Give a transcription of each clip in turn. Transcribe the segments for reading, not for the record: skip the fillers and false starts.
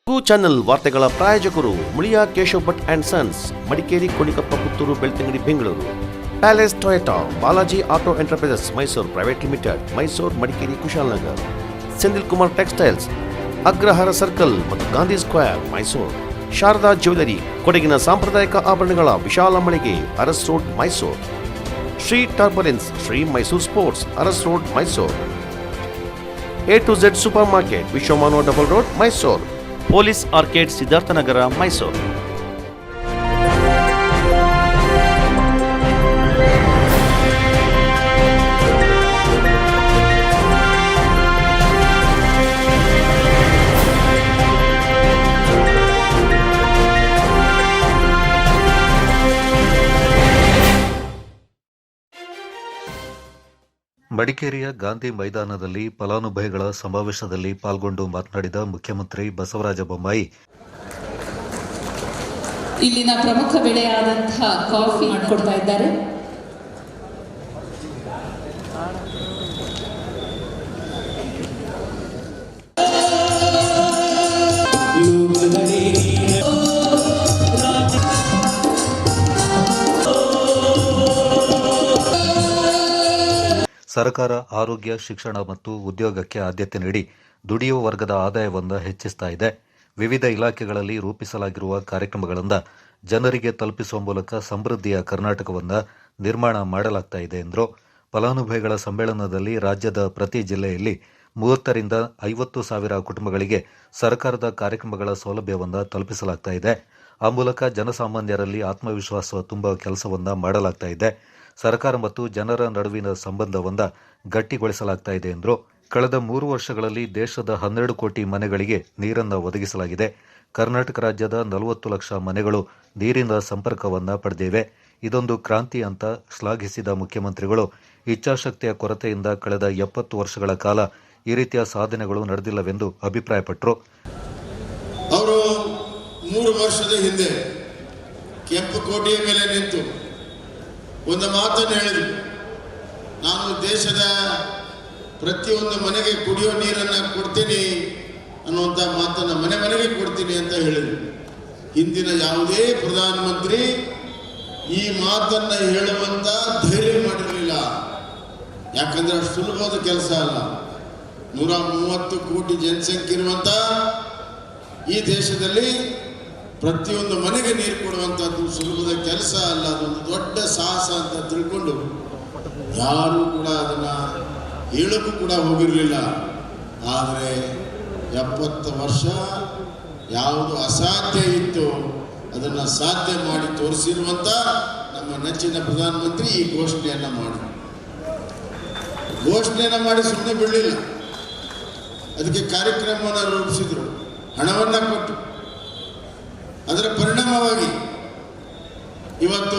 Channel ವಾರ್ತೆಗಳ ಪ್ರಾಯೋಜಕರು Muliya Keshav Bhat and sons, Madikeri, Konikoppa, Puttur, Belthangady, Bengaluru. Palace Toyota, Balaji auto enterprises Mysuru private limited, Mysuru, Madikeri, Kushalnagar. Sendil Kumar textiles, Agrahara circle ಮತ್ತು Gandhi square, Mysuru. Sharada jewellery, ಕೊಡಗಿನ ಸಾಂಪ್ರದಾಯಿಕ ಆಭರಣಗಳ ವಿಶಾಲ ಮಳಿಗೆ, Aras road, Mysuru. Shri turbulence, Shri Mysuru sports, Aras road, Mysuru. A to Z super market, Vishwamanava double road, Mysuru. Police arcade, Siddharthanagara, Mysuru. ಮಡಿಕೇರಿಯ ಗಾಂಧಿ ಮೈದಾನದಲ್ಲಿ ಫಲಾನುಭವಿಗಳ ಸಮಾವೇಶದಲ್ಲಿ ಪಾಲ್ಗೊಂಡು ಮಾತನಾಡಿದ ಮುಖ್ಯಮಂತ್ರಿ ಬಸವರಾಜ ಬೊಮ್ಮಾಯಿ, ಇಲ್ಲಿನ ಪ್ರಮುಖ ಬೆಳೆಯಾದಂತಹ ಕಾಫಿ ಮಾಡಿಕೊಡ್ತಾ ಇದ್ದಾರೆ. ಸರ್ಕಾರ ಆರೋಗ್ಯ, ಶಿಕ್ಷಣ ಮತ್ತು ಉದ್ಯೋಗಕ್ಕೆ ಆದ್ಯತೆ ನೀಡಿ ದುಡಿಯುವ ವರ್ಗದ ಆದಾಯವನ್ನು ಹೆಚ್ಚಿಸ್ತಾ ಇದೆ. ವಿವಿಧ ಇಲಾಖೆಗಳಲ್ಲಿ ರೂಪಿಸಲಾಗಿರುವ ಕಾರ್ಯಕ್ರಮಗಳಿಂದ ಜನರಿಗೆ ತಲುಪಿಸುವ ಮೂಲಕ ಸಮೃದ್ಧಿಯ ಕರ್ನಾಟಕವನ್ನು ನಿರ್ಮಾಣ ಮಾಡಲಾಗ್ತಾ ಇದೆ ಎಂದರು. ಫಲಾನುಭವಿಗಳ ಸಮ್ಮೇಳನದಲ್ಲಿ ರಾಜ್ಯದ ಪ್ರತಿ ಜಿಲ್ಲೆಯಲ್ಲಿ 30ರಿಂದ 50,000 ಕುಟುಂಬಗಳಿಗೆ ಸರ್ಕಾರದ ಕಾರ್ಯಕ್ರಮಗಳ ಸೌಲಭ್ಯವನ್ನು ತಲುಪಿಸಲಾಗ್ತಾ ಇದೆ. ಆ ಮೂಲಕ ಜನಸಾಮಾನ್ಯರಲ್ಲಿ ಆತ್ಮವಿಶ್ವಾಸ ತುಂಬುವ ಕೆಲಸವನ್ನು ಮಾಡಲಾಗ್ತಾ ಇದೆ. ಸರ್ಕಾರ ಮತ್ತು ಜನರ ನಡುವಿನ ಸಂಬಂಧವನ್ನು ಗಟ್ಟಿಗೊಳಿಸಲಾಗ್ತಾ ಇದೆ ಎಂದರು. ಕಳೆದ 3 ವರ್ಷಗಳಲ್ಲಿ ದೇಶದ 12 ಕೋಟಿ ಮನೆಗಳಿಗೆ ನೀರನ್ನು ಒದಗಿಸಲಾಗಿದೆ. ಕರ್ನಾಟಕ ರಾಜ್ಯದ 40 ಲಕ್ಷ ಮನೆಗಳು ನೀರಿನ ಸಂಪರ್ಕವನ್ನು ಪಡೆದಿವೆ. ಇದೊಂದು ಕ್ರಾಂತಿ ಅಂತ ಶ್ಲಾಘಿಸಿದ ಮುಖ್ಯಮಂತ್ರಿಗಳು, ಇಚ್ಛಾಶಕ್ತಿಯ ಕೊರತೆಯಿಂದ ಕಳೆದ 70 ವರ್ಷಗಳ ಕಾಲ ಈ ರೀತಿಯ ಸಾಧನೆಗಳು ನಡೆದಿಲ್ಲವೆಂದು ಅಭಿಪ್ರಾಯಪಟ್ಟರು. ಅವರು 3 ವರ್ಷದ ಹಿಂದೆ ಕೆಂಪು ಕೋಟೆಯ ಮೇಲೆ ನಿಂತು ಒಂದು ಮಾತನ್ನು ಹೇಳಿದರು. ನಾನು ದೇಶದ ಪ್ರತಿಯೊಂದು ಮನೆಗೆ ಕುಡಿಯೋ ನೀರನ್ನು ಕೊಡ್ತೀನಿ ಅನ್ನುವಂಥ ಮಾತನ್ನು ಮನೆ ಮನೆಗೆ ಕೊಡ್ತೀನಿ ಅಂತ ಹೇಳಿದರು. ಹಿಂದಿನ ಯಾವುದೇ ಪ್ರಧಾನಮಂತ್ರಿ ಈ ಮಾತನ್ನು ಹೇಳುವಂಥ ಧೈರ್ಯ ಮಾಡಿರಲಿಲ್ಲ. ಯಾಕಂದರೆ ಅಷ್ಟು ಸುಲಭವಾದ ಕೆಲಸ ಅಲ್ಲ. 130 ಕೋಟಿ ಜನಸಂಖ್ಯೆ ಇರುವಂಥ ಈ ದೇಶದಲ್ಲಿ ಪ್ರತಿಯೊಂದು ಮನೆಗೆ ನೀರು ಕೊಡುವಂಥದ್ದು ಸುಲಭದ ಕೆಲಸ ಅಲ್ಲ. ಅದೊಂದು ದೊಡ್ಡ ಸಾಹಸ ಅಂತ ತಿಳ್ಕೊಂಡು ಯಾರೂ ಕೂಡ ಅದನ್ನು ಹೇಳೋಕ್ಕೂ ಕೂಡ ಹೋಗಿರಲಿಲ್ಲ. ಆದರೆ 70 ವರ್ಷ ಯಾವುದು ಅಸಾಧ್ಯ ಇತ್ತು ಅದನ್ನು ಸಾಧ್ಯ ಮಾಡಿ ತೋರಿಸಿರುವಂಥ ನಮ್ಮ ನೆಚ್ಚಿನ ಪ್ರಧಾನಮಂತ್ರಿ ಈ ಘೋಷಣೆಯನ್ನು ಮಾಡಿ ಸುಮ್ಮನೆ ಬಿಡಲಿಲ್ಲ. ಅದಕ್ಕೆ ಕಾರ್ಯಕ್ರಮವನ್ನು ರೂಪಿಸಿದರು, ಹಣವನ್ನು ಕೊಟ್ಟು. ಅದರ ಪರಿಣಾಮವಾಗಿ ಇವತ್ತು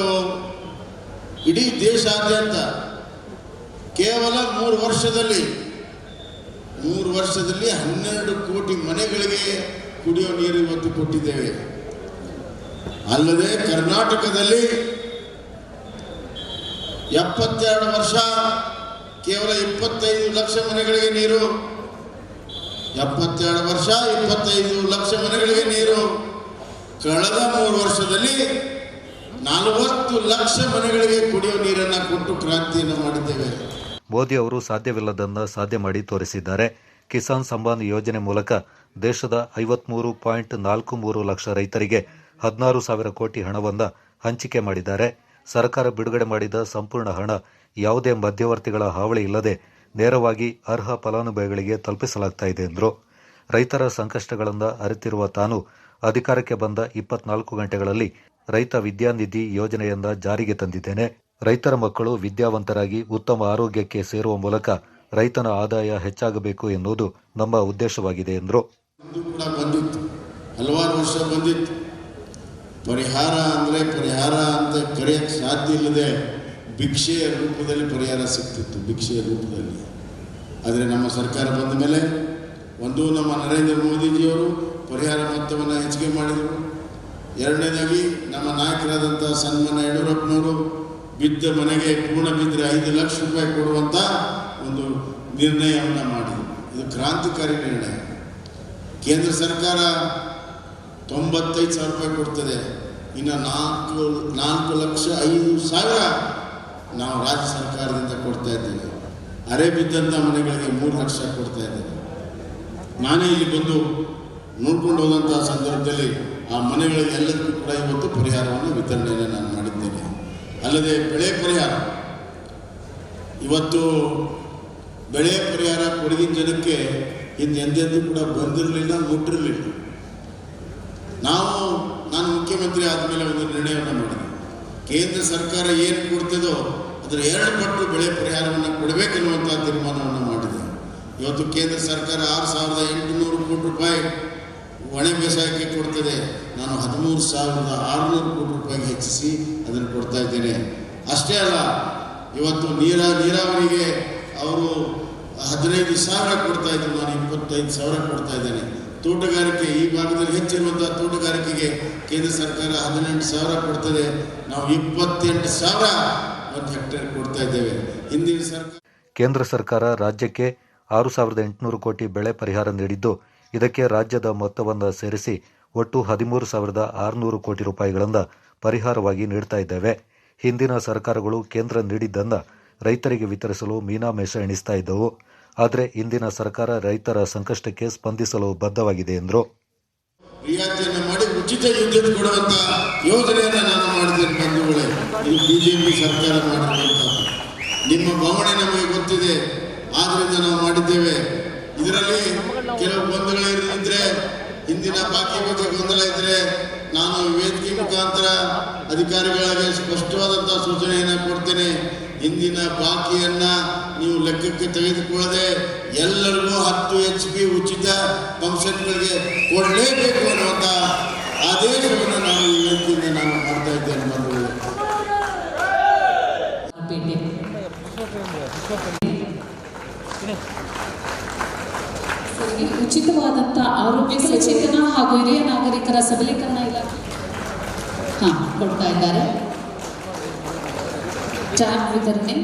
ಇಡೀ ದೇಶಾದ್ಯಂತ ಕೇವಲ 3 ವರ್ಷದಲ್ಲಿ 12 ಕೋಟಿ ಮನೆಗಳಿಗೆ ಕುಡಿಯೋ ನೀರು ಇವತ್ತು ಕೊಟ್ಟಿದ್ದೇವೆ. ಅಲ್ಲದೆ ಕರ್ನಾಟಕದಲ್ಲಿ 72 ವರ್ಷ ಕೇವಲ 25 ಲಕ್ಷ ಮನೆಗಳಿಗೆ ನೀರು, 72 ವರ್ಷ 25 ಲಕ್ಷ ಮನೆಗಳಿಗೆ ನೀರು. ಕಳೆದ 3 ವರ್ಷದಲ್ಲಿ 40 ಲಕ್ಷ ಮನೆಗಳಿಗೆ ಕುಡಿಯುವ ನೀರನ್ನು ಕೊಟ್ಟು ಕ್ರಾಂತಿಯನ್ನು ಮಾಡಿದ್ದೇವೆ. ಮೋದಿ ಅವರು ಸಾಧ್ಯವಿಲ್ಲದನ್ನು ಸಾಧ್ಯ ಮಾಡಿ ತೋರಿಸಿದ್ದಾರೆ. ಕಿಸಾನ್ ಸಮ್ಮಾನ್ ಯೋಜನೆ ಮೂಲಕ ದೇಶದ 53.43 ಲಕ್ಷ ರೈತರಿಗೆ 16,000 ಕೋಟಿ ಹಣವನ್ನು ಹಂಚಿಕೆ ಮಾಡಿದ್ದಾರೆ. ಸರ್ಕಾರ ಬಿಡುಗಡೆ ಮಾಡಿದ ಸಂಪೂರ್ಣ ಹಣ ಯಾವುದೇ ಮಧ್ಯವರ್ತಿಗಳ ಹಾವಳಿ ಇಲ್ಲದೆ ನೇರವಾಗಿ ಅರ್ಹ ಫಲಾನುಭವಿಗಳಿಗೆ ತಲುಪಿಸಲಾಗ್ತಾ ಇದೆ ಎಂದರು. ರೈತರ ಸಂಕಷ್ಟಗಳನ್ನು ಅರಿತಿರುವ ತಾನು ಅಧಿಕಾರಕ್ಕೆ ಬಂದ 24 ಗಂಟೆಗಳಲ್ಲಿ ರೈತ ವಿದ್ಯಾನಿಧಿ ಯೋಜನೆಯನ್ನ ಜಾರಿಗೆ ತಂದಿದ್ದೇನೆ. ರೈತರ ಮಕ್ಕಳು ವಿದ್ಯಾವಂತರಾಗಿ ಉತ್ತಮ ಆರೋಗ್ಯಕ್ಕೆ ಸೇರುವ ಮೂಲಕ ರೈತನ ಆದಾಯ ಹೆಚ್ಚಾಗಬೇಕು ಎನ್ನುವುದು ನಮ್ಮ ಉದ್ದೇಶವಾಗಿದೆ ಎಂದರು. ಹಲವಾರು ವರ್ಷ ಬಂದಿತ್ತು. ಪರಿಹಾರ ಅಂದರೆ ಪರಿಹಾರ ಅಂತ ಕರೆಯಕ್ಕೆ ಸಾಧ್ಯ ಇಲ್ಲದೆ ಭಿಕ್ಷೆಯ ರೂಪದಲ್ಲಿ ಪರಿಹಾರ ಸಿಗ್ತಿತ್ತು, ಭಿಕ್ಷೆಯ ರೂಪದಲ್ಲಿ. ಆದರೆ ನಮ್ಮ ಸರ್ಕಾರ ಬಂದ ಮೇಲೆ ನಮ್ಮ ನರೇಂದ್ರ ಮೋದಿಜಿಯವರು ಪರಿಹಾರ ಮೊತ್ತವನ್ನು ಹೆಚ್ಚಿಗೆ ಮಾಡಿದರು. ಎರಡನೇದಾಗಿ ನಮ್ಮ ನಾಯಕರಾದಂಥ ಸನ್ಮಾನ್ಯ ಯಡಿಯೂರಪ್ಪನವರು ಬಿದ್ದ ಮನೆಗೆ ಪೂರ್ಣ ಬಿದ್ದರೆ 5 ಲಕ್ಷ ರೂಪಾಯಿ ಕೊಡುವಂಥ ಒಂದು ನಿರ್ಣಯವನ್ನು ಮಾಡಿದರು. ಇದು ಕ್ರಾಂತಿಕಾರಿ ನಿರ್ಣಯ. ಕೇಂದ್ರ ಸರ್ಕಾರ 95,000 ರೂಪಾಯಿ ಕೊಡ್ತದೆ. ಇನ್ನು 4,05,000 ನಾವು ರಾಜ್ಯ ಸರ್ಕಾರದಿಂದ ಕೊಡ್ತಾ ಇದ್ದೇವೆ. ಅರೆ ಬಿದ್ದಂಥ ಮನೆಗಳಿಗೆ 3 ಲಕ್ಷ ಕೊಡ್ತಾ ಇದ್ದೇವೆ. ನಾನೇ ಇಲ್ಲಿ ಬಂದು ನೋಡ್ಕೊಂಡು ಹೋದಂಥ ಸಂದರ್ಭದಲ್ಲಿ ಆ ಮನೆಗಳಿಗೆ ಎಲ್ಲರಿಗೂ ಕೂಡ ಇವತ್ತು ಪರಿಹಾರವನ್ನು ವಿತರಣೆಯನ್ನು ನಾನು ಮಾಡಿದ್ದೇನೆ. ಅಲ್ಲದೆ ಬೆಳೆ ಪರಿಹಾರ, ಇವತ್ತು ಬೆಳೆ ಪರಿಹಾರ ಕೊಡಗಿನ ಜನಕ್ಕೆ ಎಂದೆಂದೂ ಕೂಡ ಬಂದಿರಲಿಲ್ಲ, ಮುಟ್ಟಿರಲಿಲ್ಲ. ನಾನು ಮುಖ್ಯಮಂತ್ರಿ ಆದಮೇಲೆ ಒಂದು ನಿರ್ಣಯವನ್ನು ಮಾಡಿದೆ. ಕೇಂದ್ರ ಸರ್ಕಾರ ಏನು ಕೊಡ್ತದೋ ಅದರ 2 ಪಟ್ಟು ಬೆಳೆ ಪರಿಹಾರವನ್ನು ಕೊಡಬೇಕೆನ್ನುವಂಥ ತೀರ್ಮಾನವನ್ನು ಮಾಡಿದೆ. ಇವತ್ತು ಕೇಂದ್ರ ಸರ್ಕಾರ 6,800 ಕೋಟಿ ರೂಪಾಯಿ ಒಣ ಬೇಸಾಯಕ್ಕೆ ಕೊಡ್ತದೆ. ನಾನು 13,600 ಕೋಟಿ ರೂಪಾಯಿಗೆ ಹೆಚ್ಚಿಸಿ ಅದನ್ನು ಕೊಡ್ತಾ ಇದ್ದೇನೆ. ಅಷ್ಟೇ ಅಲ್ಲ, ಇವತ್ತು ನೀರಾವರಿಗೆ ಅವರು 15,000 ಕೊಡ್ತಾ ಇದ್ರು, ನಾನು 25,000 ಕೊಡ್ತಾ ಇದ್ದೇನೆ. ತೋಟಗಾರಿಕೆ, ಈ ಭಾಗದಲ್ಲಿ ಹೆಚ್ಚಿರುವಂಥ ತೋಟಗಾರಿಕೆಗೆ ಕೇಂದ್ರ ಸರ್ಕಾರ 18,000 ಕೊಡ್ತದೆ. ನಾವು 28,000 ಒಂದು ಹೆಕ್ಟೇರ್ ಕೊಡ್ತಾ ಇದ್ದೇವೆ. ಹಿಂದಿನ ಸರ್ಕಾರ ಕೇಂದ್ರ ಸರ್ಕಾರ ರಾಜ್ಯಕ್ಕೆ 6,800 ಕೋಟಿ ಬೆಳೆ ಪರಿಹಾರ ನೀಡಿದ್ದು, ಇದಕ್ಕೆ ರಾಜ್ಯದ ಮೊತ್ತವನ್ನು ಸೇರಿಸಿ ಒಟ್ಟು 13,600 ಕೋಟಿ ರೂಪಾಯಿಗಳಿಂದ ಪರಿಹಾರವಾಗಿ ನೀಡ್ತಾ ಇದ್ದೇವೆ. ಹಿಂದಿನ ಸರ್ಕಾರಗಳು ಕೇಂದ್ರ ನೀಡಿದ್ದನ್ನು ರೈತರಿಗೆ ವಿತರಿಸಲು ಮೀನಾಮೇಷ ಎಣಿಸ್ತಾ ಇದ್ದವು. ಆದರೆ ಇಂದಿನ ಸರ್ಕಾರ ರೈತರ ಸಂಕಷ್ಟಕ್ಕೆ ಸ್ಪಂದಿಸಲು ಬದ್ಧವಾಗಿದೆ ಎಂದರು. ರಿಯಾಯಿತಿಯನ್ನು ಮಾಡಿ ಉಚಿತ ವಿದ್ಯುತ್ ಕೊಡುವಂತ ಯೋಜನೆಯನ್ನು ನಾನು ಮಾಡಿದ್ದೇನೆ ಬಂಧುಗಳೇ. ಇದು ಬಿಜೆಪಿ ಸರ್ಕಾರ ಮಾಡಿರುವಂಥದ್ದು. ನಿಮ್ಮ ಭಾವನೆ ನಮಗೆ ಗೊತ್ತಿದೆ, ಆದ್ರಿಂದ ನಾವು ಮಾಡಿದ್ದೇವೆ. ಇದರಲ್ಲಿ ಕೆಲವು ಗೊಂದಲಗಳಿದ್ರೆ, ಹಿಂದಿನ ಬಾಕಿ ಬಗ್ಗೆ ಗೊಂದಲ ಇದ್ರೆ ನಾನು ವೇದಿಕೆ ಮುಖಾಂತರ ಅಧಿಕಾರಿಗಳಿಗೆ ಸ್ಪಷ್ಟವಾದಂಥ ಸೂಚನೆಯನ್ನು ಕೊಡ್ತೇನೆ. ಹಿಂದಿನ ಬಾಕಿಯನ್ನ ನೀವು ಲೆಕ್ಕಕ್ಕೆ ತೆಗೆದುಕೊಳ್ಳದೆ ಎಲ್ಲರಿಗೂ 10 HP ಉಚಿತ ಪಂಪ್ಸೆಟ್ಗಳಿಗೆ ಕೊಡಲೇಬೇಕು ಅನ್ನುವಂಥ ಆದೇಶವನ್ನು ನಾನು ಈ ವೇದಿಕೆಯಿಂದ ನಾನು ಮಾಡ್ತಾ ಇದ್ದೇನೆ ಬಂಧುಗಳೇ. ಉಚಿತವಾದಂಥ ಆರೋಗ್ಯ ಸಚೇತನ ಹಾಗೂ ಹಿರಿಯ ನಾಗರಿಕರ ಸಬಲೀಕರಣ ಇಲಾಖೆ ಕೊಡ್ತಾ ಇದ್ದಾರೆ. ಟ್ಯಾಬ್ ವಿತರಣೆ.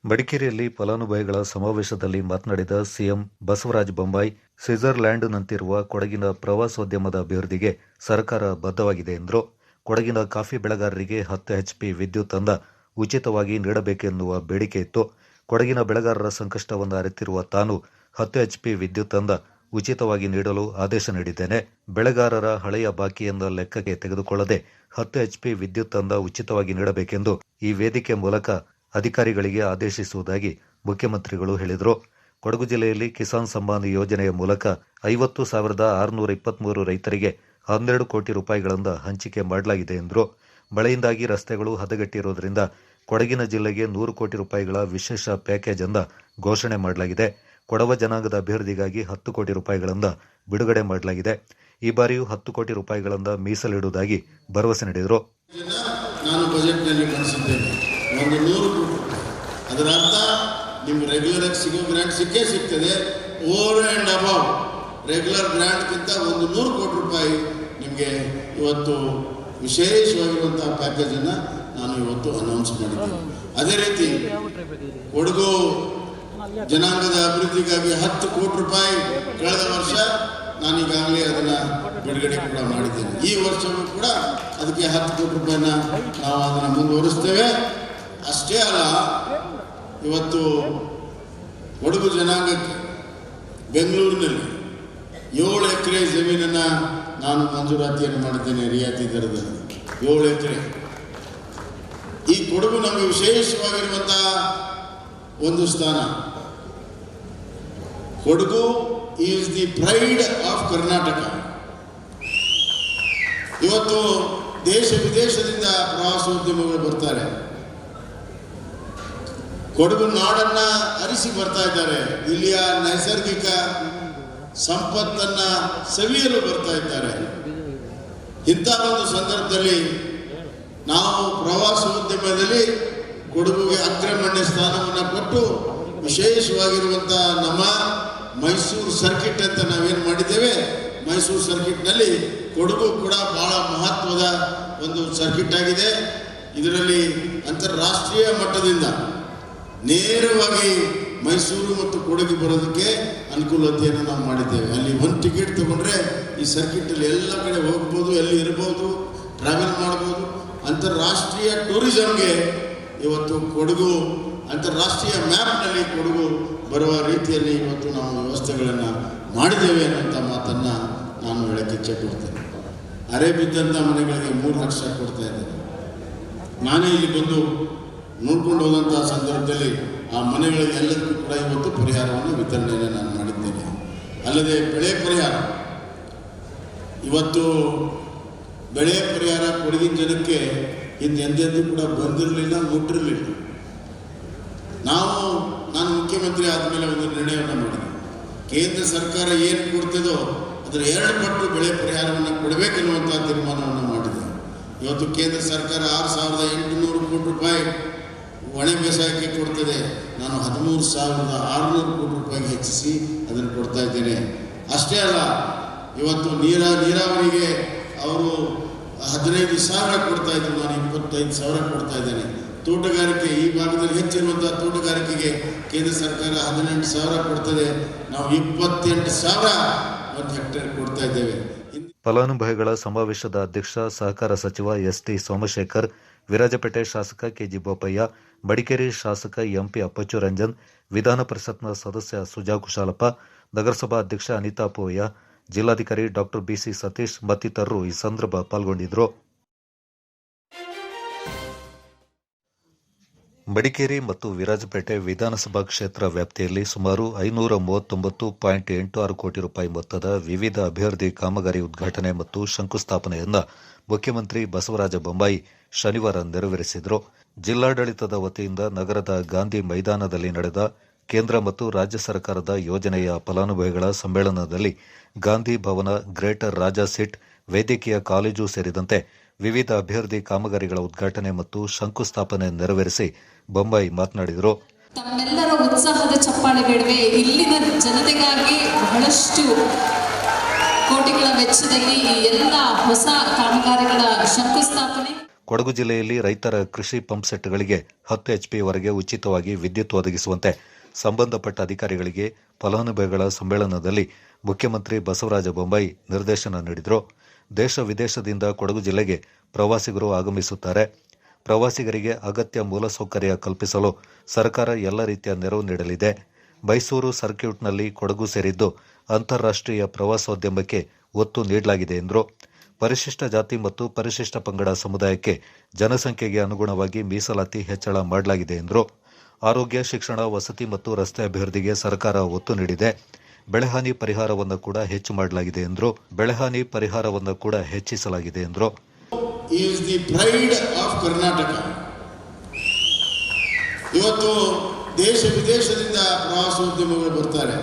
ಮಡಿಕೇರಿಯಲ್ಲಿ ಫಲಾನುಭವಿಗಳ ಸಮಾವೇಶದಲ್ಲಿ ಮಾತನಾಡಿದ ಸಿಎಂ ಬಸವರಾಜ ಬೊಮ್ಮಾಯಿ, ಸ್ವಿಟ್ಜರ್ಲ್ಯಾಂಡ್ನಂತಿರುವ ಕೊಡಗಿನ ಪ್ರವಾಸೋದ್ಯಮದ ಅಭಿವೃದ್ಧಿಗೆ ಸರ್ಕಾರ ಬದ್ಧವಾಗಿದೆ ಎಂದರು. ಕೊಡಗಿನ ಕಾಫಿ ಬೆಳೆಗಾರರಿಗೆ 10 HP ವಿದ್ಯುತ್ ಅನ್ನು ಉಚಿತವಾಗಿ ನೀಡಬೇಕೆನ್ನುವ ಬೇಡಿಕೆ ಇತ್ತು. ಕೊಡಗಿನ ಬೆಳೆಗಾರರ ಸಂಕಷ್ಟವನ್ನು ಅರಿತಿರುವ ತಾನು 10 HP ವಿದ್ಯುತ್ ಅನ್ನು ಉಚಿತವಾಗಿ ನೀಡಲು ಆದೇಶ ನೀಡಿದ್ದೇನೆ. ಬೆಳೆಗಾರರ ಹಳೆಯ ಬಾಕಿಯನ್ನು ಲೆಕ್ಕಕ್ಕೆ ತೆಗೆದುಕೊಳ್ಳದೆ 10 HP ವಿದ್ಯುತ್ ಅನ್ನು ಉಚಿತವಾಗಿ ನೀಡಬೇಕೆಂದು ಈ ವೇದಿಕೆ ಮೂಲಕ ಅಧಿಕಾರಿಗಳಿಗೆ ಆದೇಶಿಸುವುದಾಗಿ ಮುಖ್ಯಮಂತ್ರಿಗಳು ಹೇಳಿದರು. ಕೊಡಗು ಜಿಲ್ಲೆಯಲ್ಲಿ ಕಿಸಾನ್ ಸಮ್ಮಾನ್ ಯೋಜನೆಯ ಮೂಲಕ 50,623 ರೈತರಿಗೆ 12 ಕೋಟಿ ರೂಪಾಯಿಗಳಿಂದ ಹಂಚಿಕೆ ಮಾಡಲಾಗಿದೆ ಎಂದರು. ಮಳೆಯಿಂದಾಗಿ ರಸ್ತೆಗಳು ಹದಗೆಟ್ಟಿರುವುದರಿಂದ ಕೊಡಗಿನ ಜಿಲ್ಲೆಗೆ 100 ಕೋಟಿ ರೂಪಾಯಿಗಳ ವಿಶೇಷ ಪ್ಯಾಕೇಜ್ ಅನ್ನು ಘೋಷಣೆ ಮಾಡಲಾಗಿದೆ. ಕೊಡವ ಜನಾಂಗದ ಅಭಿವೃದ್ಧಿಗಾಗಿ 10 ಕೋಟಿ ರೂಪಾಯಿಗಳಿಂದ ಬಿಡುಗಡೆ ಮಾಡಲಾಗಿದೆ. ಈ ಬಾರಿಯೂ 10 ಕೋಟಿ ರೂಪಾಯಿಗಳಿಂದ ಮೀಸಲಿಡುವುದಾಗಿ ಭರವಸೆ ನೀಡಿದರು. ನಾನು ಬಜೆಟ್ನಲ್ಲಿ ಮಂಡಿಸಿದ್ದೇನೆ ಒಂದು 100 ಕೋಟಿ. ಅದರ ಅರ್ಥ ನಿಮ್ಮ ರೆಗ್ಯುಲರ್ ಆಗಿ ಸಿಗೋ ಗ್ರಾಂಟ್ ಸಿಗ್ತದೆ. ಓವರ್ ಆ್ಯಂಡ್ ಅಬೌವ್ ರೆಗ್ಯುಲರ್ ಗ್ರಾಂಟ್ಗಿಂತ ಒಂದು 100 ಕೋಟಿ ರೂಪಾಯಿ ನಿಮಗೆ ಇವತ್ತು ವಿಶೇಷವಾಗಿರುವಂಥ ಪ್ಯಾಕೇಜನ್ನು ನಾನು ಇವತ್ತು ಅನೌನ್ಸ್ ಮಾಡಿದ್ದೇನೆ. ಅದೇ ರೀತಿ ಕೊಡಗು ಜನಾಂಗದ ಅಭಿವೃದ್ಧಿಗಾಗಿ 10 ಕೋಟಿ ರೂಪಾಯಿ ಕಳೆದ ವರ್ಷ ನಾನೀಗಾಗಲೇ ಅದನ್ನು ಬಿಡುಗಡೆ ಕೂಡ ಮಾಡಿದ್ದೇನೆ. ಈ ವರ್ಷವೂ ಕೂಡ ಅದಕ್ಕೆ 10 ಕೋಟಿ ರೂಪಾಯಿನ ನಾವು ಅದನ್ನು ಮುಂದುವರಿಸ್ತೇವೆ. ಅಷ್ಟೇ ಅಲ್ಲ, ಇವತ್ತು ಕೊಡಗು ಜನಾಂಗಕ್ಕೆ ಬೆಂಗಳೂರಿನಲ್ಲಿ 7 ಎಕರೆ ಜಮೀನನ್ನು ನಾನು ಮಂಜೂರಾತಿಯನ್ನು ಮಾಡಿದ್ದೇನೆ ರಿಯಾಯಿತಿ ದರದಲ್ಲಿ. 7 ಎಕರೆ. ಈ ಕೊಡಗು ನಮಗೆ ವಿಶೇಷವಾಗಿರುವಂಥ ಒಂದು ಸ್ಥಾನ. Kodagu is the pride of Karnataka. ಇವತ್ತು ದೇಶ ವಿದೇಶದಿಂದ ಪ್ರವಾಸೋದ್ಯಮಗಳು ಬರ್ತಾರೆ, ಕೊಡಗು ನಾಡನ್ನ ಅರಿಸಿ ಬರ್ತಾ ಇದ್ದಾರೆ, ಇಲ್ಲಿಯ ನೈಸರ್ಗಿಕ ಸಂಪತ್ತನ್ನ ಸವಿಯಲು ಬರ್ತಾ ಇದ್ದಾರೆ. ಇಂಥ ಒಂದು ಸಂದರ್ಭದಲ್ಲಿ ನಾವು ಪ್ರವಾಸೋದ್ಯಮದಲ್ಲಿ ಕೊಡಗುಗೆ ಅಗ್ರಗಣ್ಯ ಸ್ಥಾನವನ್ನು ಕೊಟ್ಟು ವಿಶೇಷವಾಗಿರುವಂಥ ನಮ್ಮ ಮೈಸೂರು ಸರ್ಕಿಟ್ ಅಂತ ನಾವೇನು ಮಾಡಿದ್ದೇವೆ, ಮೈಸೂರು ಸರ್ಕಿಟ್ನಲ್ಲಿ ಕೊಡಗು ಕೂಡ ಬಹಳ ಮಹತ್ವದ ಒಂದು ಸರ್ಕಿಟ್ ಆಗಿದೆ. ಇದರಲ್ಲಿ ಅಂತಾರಾಷ್ಟ್ರೀಯ ಮಟ್ಟದಿಂದ ನೇರವಾಗಿ ಮೈಸೂರು ಮತ್ತು ಕೊಡಗು ಬರೋದಕ್ಕೆ ಅನುಕೂಲತೆಯನ್ನು ನಾವು ಮಾಡಿದ್ದೇವೆ. ಅಲ್ಲಿ ಒಂದು ಟಿಕೆಟ್ ತಗೊಂಡ್ರೆ ಈ ಸರ್ಕಿಟಲ್ಲಿ ಎಲ್ಲ ಕಡೆ ಹೋಗ್ಬೋದು, ಎಲ್ಲಿ ಇರ್ಬೋದು, ಟ್ರಾವೆಲ್ ಮಾಡ್ಬೋದು. ಅಂತಾರಾಷ್ಟ್ರೀಯ ಟೂರಿಸಂಗೆ ಇವತ್ತು ಕೊಡಗು ಅಂತಾರಾಷ್ಟ್ರೀಯ ಮ್ಯಾಪ್ನಲ್ಲಿ ಕೊಡಗು ಬರುವ ರೀತಿಯಲ್ಲಿ ಇವತ್ತು ನಾವು ವ್ಯವಸ್ಥೆಗಳನ್ನು ಮಾಡಿದ್ದೇವೆ ಅನ್ನೋಂಥ ಮಾತನ್ನು ನಾನು ಹೇಳಕ್ಕೆ ಇಚ್ಛೆ ಕೊಡ್ತೇನೆ. ಅರೆ ಬಿದ್ದಂಥ ಮನೆಗಳಿಗೆ 3 ಲಕ್ಷ ಕೊಡ್ತಾ ಇದ್ದೇನೆ. ನಾನೇ ಇಲ್ಲಿ ಬಂದು ನೋಡ್ಕೊಂಡು ಹೋದಂಥ ಸಂದರ್ಭದಲ್ಲಿ ಆ ಮನೆಗಳಿಗೆ ಎಲ್ಲರಿಗೂ ಕೂಡ ಇವತ್ತು ಪರಿಹಾರವನ್ನು ವಿತರಣೆಯನ್ನು ನಾನು ಮಾಡಿದ್ದೇನೆ. ಅಲ್ಲದೆ ಬೆಳೆ ಪರಿಹಾರ, ಇವತ್ತು ಬೆಳೆ ಪರಿಹಾರ ಕೊಡಗಿನ ಜನಕ್ಕೆ ಎಂದೆಂದೂ ಕೂಡ ಬಂದಿರಲಿಲ್ಲ, ಮುಟ್ಟಿರಲಿಲ್ಲ. ನಾನು ಮುಖ್ಯಮಂತ್ರಿ ಆದಮೇಲೆ ಒಂದು ನಿರ್ಣಯವನ್ನು ಮಾಡಿದೆ. ಕೇಂದ್ರ ಸರ್ಕಾರ ಏನು ಕೊಡ್ತದೋ ಅದರ 2 ಪಟ್ಟು ಬೆಳೆ ಪರಿಹಾರವನ್ನು ಕೊಡಬೇಕೆನ್ನುವಂಥ ತೀರ್ಮಾನವನ್ನು ಮಾಡಿದೆ. ಇವತ್ತು ಕೇಂದ್ರ ಸರ್ಕಾರ 6,800 ಕೋಟಿ ರೂಪಾಯಿ ಒಣ ಬೇಸಾಯಕ್ಕೆ ಕೊಡ್ತದೆ. ನಾನು 13,600 ಕೋಟಿ ರೂಪಾಯಿಗೆ ಹೆಚ್ಚಿಸಿ ಅದನ್ನು ಕೊಡ್ತಾ ಇದ್ದೇನೆ. ಅಷ್ಟೇ ಅಲ್ಲ, ಇವತ್ತು ನೀರಾವರಿಗೆ ಅವರು 15,000 ಕೊಡ್ತಾ ಇದ್ರು, ನಾನು 25,000 ಕೊಡ್ತಾ ಇದ್ದೇನೆ. ತೋಟಗಾರಿಕೆ, ಈ ಭಾಗದಲ್ಲಿ ಹೆಚ್ಚಿರುವಂಥ ತೋಟಗಾರಿಕೆಗೆ ಕೇಂದ್ರ ಸರ್ಕಾರ 18,000 ಕೊಡ್ತದೆ. ನಾವು 28,000 ಒಂದು ಹೆಕ್ಟೇರ್ ಕೊಡ್ತಾ ಇದ್ದೇವೆ. ಫಲಾನುಭವಿಗಳ ಸಮಾವೇಶದ ಅಧ್ಯಕ್ಷ ಸಹಕಾರ ಸಚಿವ ಎಸ್ಟಿ ಸೋಮಶೇಖರ್, ವಿರಾಜಪೇಟೆ ಶಾಸಕ ಕೆಜಿ ಬೋಪಯ್ಯ, ಮಡಿಕೇರಿ ಶಾಸಕ ಎಂಪಿ ಅಪ್ಪಚ್ಚು ರಂಜನ್, ವಿಧಾನ ಪರಿಷತ್ನ ಸದಸ್ಯ ಸುಜಾ ಕುಶಾಲಪ್ಪ, ನಗರಸಭಾ ಅಧ್ಯಕ್ಷ ಅನಿತಾ ಪೋಯ್ಯ, ಜಿಲ್ಲಾಧಿಕಾರಿ ಡಾಕ್ಟರ್ ಬಿಸಿ ಸತೀಶ್ ಮತ್ತಿತರರು ಈ ಸಂದರ್ಭ ಪಾಲ್ಗೊಂಡಿದ್ದರು. ಮಡಿಕೇರಿ ಮತ್ತು ವಿರಾಜಪೇಟೆ ವಿಧಾನಸಭಾ ಕ್ಷೇತ್ರ ವ್ಯಾಪ್ತಿಯಲ್ಲಿ ಸುಮಾರು 539.86 ಕೋಟಿ ರೂಪಾಯಿ ಮೊತ್ತದ ವಿವಿಧ ಅಭಿವೃದ್ಧಿ ಕಾಮಗಾರಿ ಉದ್ಘಾಟನೆ ಮತ್ತು ಶಂಕುಸ್ಥಾಪನೆಯನ್ನು ಮುಖ್ಯಮಂತ್ರಿ ಬಸವರಾಜ ಬೊಮ್ಮಾಯಿ ಶನಿವಾರ ನೆರವೇರಿಸಿದರು. ಜಿಲ್ಲಾಡಳಿತದ ವತಿಯಿಂದ ನಗರದ ಗಾಂಧಿ ಮೈದಾನದಲ್ಲಿ ನಡೆದ ಕೇಂದ್ರ ಮತ್ತು ರಾಜ್ಯ ಸರ್ಕಾರದ ಯೋಜನೆಯ ಫಲಾನುಭವಿಗಳ ಸಮ್ಮೇಳನದಲ್ಲಿ ಗಾಂಧಿ ಭವನ, ಗ್ರೇಟರ್ ರಾಜಾ ಸೀಟ್, ವೈದ್ಯಕೀಯ ಕಾಲೇಜು ಸೇರಿದಂತೆ ವಿವಿಧ ಅಭಿವೃದ್ಧಿ ಕಾಮಗಾರಿಗಳ ಉದ್ಘಾಟನೆ ಮತ್ತು ಶಂಕುಸ್ಥಾಪನೆ ನೆರವೇರಿಸಿ ಬೊಮ್ಮಾಯಿ ಮಾತನಾಡಿದರು. ತಮ್ಮೆಲ್ಲರ ಉತ್ಸಾಹದ ಚಪ್ಪಾಳೆ ಬೇಡವೆ. ಇಲ್ಲಿನ ಜನತೆಗಾಗಿ ಬಹಳಷ್ಟು ಕೋಟಿಗಳ ವೆಚ್ಚದಲ್ಲಿ ಈ ಎಲ್ಲ ಹೊಸ ಕಾಮಗಾರಿಗಳ ಶಂಕುಸ್ಥಾಪನೆ. ಕೊಡಗು ಜಿಲ್ಲೆಯಲ್ಲಿ ರೈತರ ಕೃಷಿ ಪಂಪ್ ಸೆಟ್ಗಳಿಗೆ 10 HP ವರೆಗೆ ಉಚಿತವಾಗಿ ವಿದ್ಯುತ್ ಒದಗಿಸುವಂತೆ ಸಂಬಂಧಪಟ್ಟ ಅಧಿಕಾರಿಗಳಿಗೆ ಫಲಾನುಭವಿಗಳ ಸಮ್ಮೇಳನದಲ್ಲಿ ಮುಖ್ಯಮಂತ್ರಿ ಬಸವರಾಜ ಬೊಮ್ಮಾಯಿ ನಿರ್ದೇಶನ ನೀಡಿದರು. ದೇಶ ವಿದೇಶದಿಂದ ಕೊಡಗು ಜಿಲ್ಲೆಗೆ ಪ್ರವಾಸಿಗರು ಆಗಮಿಸುತ್ತಾರೆ. ಪ್ರವಾಸಿಗರಿಗೆ ಅಗತ್ಯ ಮೂಲಸೌಕರ್ಯ ಕಲ್ಪಿಸಲು ಸರ್ಕಾರ ಎಲ್ಲ ರೀತಿಯ ನೆರವು ನೀಡಲಿದೆ. ಮೈಸೂರು ಸರ್ಕ್ಯೂಟ್ನಲ್ಲಿ ಕೊಡಗು ಸೇರಿದ್ದು ಅಂತಾರಾಷ್ಟ್ರೀಯ ಪ್ರವಾಸೋದ್ಯಮಕ್ಕೆ ಒತ್ತು ನೀಡಲಾಗಿದೆ ಎಂದರು. ಪರಿಶಿಷ್ಟ ಜಾತಿ ಮತ್ತು ಪರಿಶಿಷ್ಟ ಪಂಗಡ ಸಮುದಾಯಕ್ಕೆ ಜನಸಂಖ್ಯೆಗೆ ಅನುಗುಣವಾಗಿ ಮೀಸಲಾತಿ ಹೆಚ್ಚಳ ಮಾಡಲಾಗಿದೆ ಎಂದರು. ಆರೋಗ್ಯ, ಶಿಕ್ಷಣ, ವಸತಿ ಮತ್ತು ರಸ್ತೆ ಅಭಿವೃದ್ಧಿಗೆ ಸರ್ಕಾರ ಒತ್ತು ನೀಡಿದೆ. ಬೆಳೆಹಾನಿ ಪರಿಹಾರವನ್ನು ಕೂಡ ಹೆಚ್ಚು ಮಾಡಲಾಗಿದೆ ಎಂದರು. ಬೆಳೆಹಾನಿ ಪರಿಹಾರವನ್ನು ಕೂಡ ಹೆಚ್ಚಿಸಲಾಗಿದೆ ಎಂದರು. Is the pride of Karnataka. ಇವತ್ತು ದೇಶ ವಿದೇಶದಿಂದ ಪ್ರವಾಸೋದ್ಯಮಗಳು ಬರ್ತಾರೆ,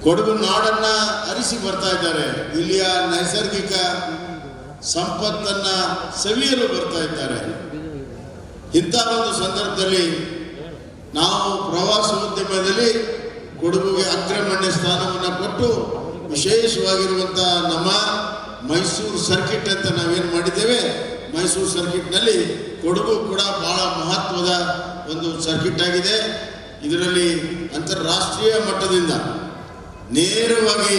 ಕೊಡಗು ನಾಡನ್ನ ಅರಿಸಿ ಬರ್ತಾ ಇದ್ದಾರೆ, ಇಲ್ಲಿಯ ನೈಸರ್ಗಿಕ ಸಂಪತ್ತನ್ನ ಸವಿಯಲು ಬರ್ತಾ ಇದ್ದಾರೆ. ಇಂಥ ಒಂದು ಸಂದರ್ಭದಲ್ಲಿ ನಾವು ಪ್ರವಾಸೋದ್ಯಮದಲ್ಲಿ ಕೊಡಗುಗೆ ಅಗ್ರಗಣ್ಯ ಸ್ಥಾನವನ್ನು ಕೊಟ್ಟು ವಿಶೇಷವಾಗಿರುವಂಥ ನಮ್ಮ ಮೈಸೂರು ಸರ್ಕಿಟ್ ಅಂತ ನಾವೇನು ಮಾಡಿದ್ದೇವೆ, ಮೈಸೂರು ಸರ್ಕಿಟ್ನಲ್ಲಿ ಕೊಡಗು ಕೂಡ ಬಹಳ ಮಹತ್ವದ ಒಂದು ಸರ್ಕಿಟ್ ಆಗಿದೆ. ಇದರಲ್ಲಿ ಅಂತಾರಾಷ್ಟ್ರೀಯ ಮಟ್ಟದಿಂದ ನೇರವಾಗಿ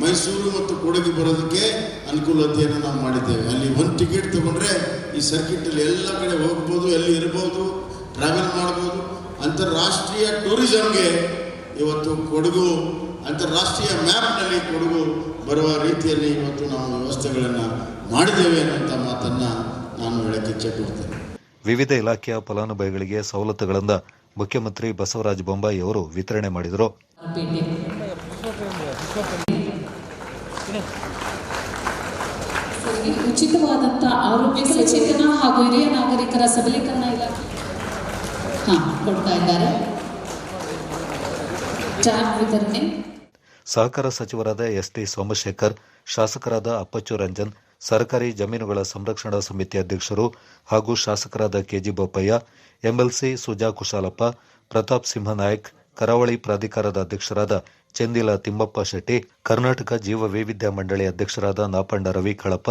ಮೈಸೂರು ಮತ್ತು ಕೊಡಗು ಬರೋದಕ್ಕೆ ಅನುಕೂಲತೆಯನ್ನು ನಾವು ಮಾಡಿದ್ದೇವೆ. ಅಲ್ಲಿ ಒಂದು ಟಿಕೆಟ್ ತಗೊಂಡ್ರೆ ಈ ಸರ್ಕಿಟಲ್ಲಿ ಎಲ್ಲ ಕಡೆ ಹೋಗ್ಬೋದು, ಎಲ್ಲಿ ಇರ್ಬೋದು, ಟ್ರಾವೆಲ್ ಮಾಡ್ಬೋದು. ಅಂತಾರಾಷ್ಟ್ರೀಯ ಟೂರಿಸಂಗೆ ಇವತ್ತು ಕೊಡಗು ಅಂತಾರಾಷ್ಟ್ರೀಯ ಮ್ಯಾಪ್ನಲ್ಲಿ ಕೊಡಗು ಬರುವ ರೀತಿಯಲ್ಲಿ ಇವತ್ತು ನಾವು ವ್ಯವಸ್ಥೆಗಳನ್ನು ಮಾಡಿದ್ದೇವೆ ಅನ್ನುವಂಥ ಮಾತನ್ನು ನಾನು ಹೇಳಕ್ಕೆ ಇಚ್ಛೆ ಕೊಡ್ತೇನೆ. ವಿವಿಧ ಇಲಾಖೆಯ ಫಲಾನುಭವಿಗಳಿಗೆ ಸವಲತ್ತುಗಳನ್ನು ಮುಖ್ಯಮಂತ್ರಿ ಬಸವರಾಜ ಬೊಮ್ಮಾಯಿ ಅವರು ವಿತರಣೆ ಮಾಡಿದರು. ಉಚಿತವಾದಂಥ ಆರೋಗ್ಯ ಸಚೇತನ ಹಾಗೂ ಹಿರಿಯ ನಾಗರಿಕರ ಸಬಲೀಕರಣ ಇಲಾಖೆ ಕೊಡ್ತಾ ಇದ್ದಾರೆ. ಟ್ಯಾಬ್ ವಿತರಣೆ. ಸಹಕಾರ ಸಚಿವರಾದ ಎಸ್ಟಿ ಸೋಮಶೇಖರ್, ಶಾಸಕರಾದ ಅಪ್ಪಚ್ಚು ರಂಜನ್, ಸರ್ಕಾರಿ ಜಮೀನುಗಳ ಸಂರಕ್ಷಣಾ ಸಮಿತಿ ಅಧ್ಯಕ್ಷರು ಹಾಗೂ ಶಾಸಕರಾದ ಕೆಜಿ ಬೋಪಯ್ಯ, ಎಂಎಲ್ಸಿ ಸುಜಾ ಕುಶಾಲಪ್ಪ, ಪ್ರತಾಪ್ ಸಿಂಹ ನಾಯಕ್, ಕರಾವಳಿ ಪ್ರಾಧಿಕಾರದ ಅಧ್ಯಕ್ಷರಾದ ಚೆಂದಿಲ ತಿಮ್ಮಪ್ಪ ಶೆಟ್ಟಿ, ಕರ್ನಾಟಕ ಜೀವ ವೈವಿಧ್ಯ ಮಂಡಳಿ ಅಧ್ಯಕ್ಷರಾದ ನಾಪಣ್ಣ ರವಿ ಕಳಪ್ಪ,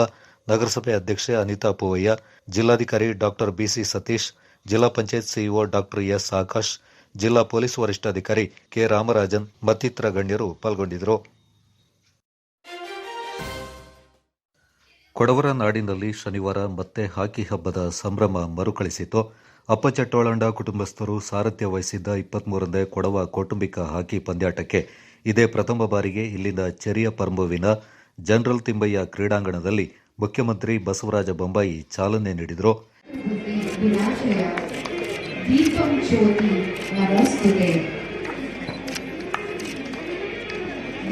ನಗರಸಭೆ ಅಧ್ಯಕ್ಷೆ ಅನಿತಾ ಪೋವಯ್ಯ, ಜಿಲ್ಲಾಧಿಕಾರಿ ಡಾಕ್ಟರ್ ಬಿಸಿ ಸತೀಶ್, ಜಿಲ್ಲಾ panchayat CEO doctor S Akash, ಜಿಲ್ಲಾ ಪೊಲೀಸ್ ವರಿಷ್ಠಾಧಿಕಾರಿ ಕೆ ರಾಮರಾಜನ್ ಮತ್ತಿತರ ಗಣ್ಯರು ಪಾಲ್ಗೊಂಡಿದ್ದರು. ಕೊಡವರ ನಾಡಿನಲ್ಲಿ ಶನಿವಾರ ಮತ್ತೆ ಹಾಕಿ ಹಬ್ಬದ ಸಂಭ್ರಮ ಮರುಕಳಿಸಿತು. ಅಪ್ಪಚಟ್ಟೋಳಂಡ ಕುಟುಂಬಸ್ಥರು ಸಾರಥ್ಯ ವಹಿಸಿದ್ದ 23ನೇ ಕೊಡವ ಕೌಟುಂಬಿಕ ಹಾಕಿ ಪಂದ್ಯಾಟಕ್ಕೆ ಇದೇ ಪ್ರಥಮ ಬಾರಿಗೆ ಇಲ್ಲಿನ ಚೆರಿಯ ಪರ್ಮುವಿನ ಜನರಲ್ ತಿಮ್ಮಯ್ಯ ಕ್ರೀಡಾಂಗಣದಲ್ಲಿ ಮುಖ್ಯಮಂತ್ರಿ ಬಸವರಾಜ ಬೊಮ್ಮಾಯಿ ಚಾಲನೆ ನೀಡಿದರು.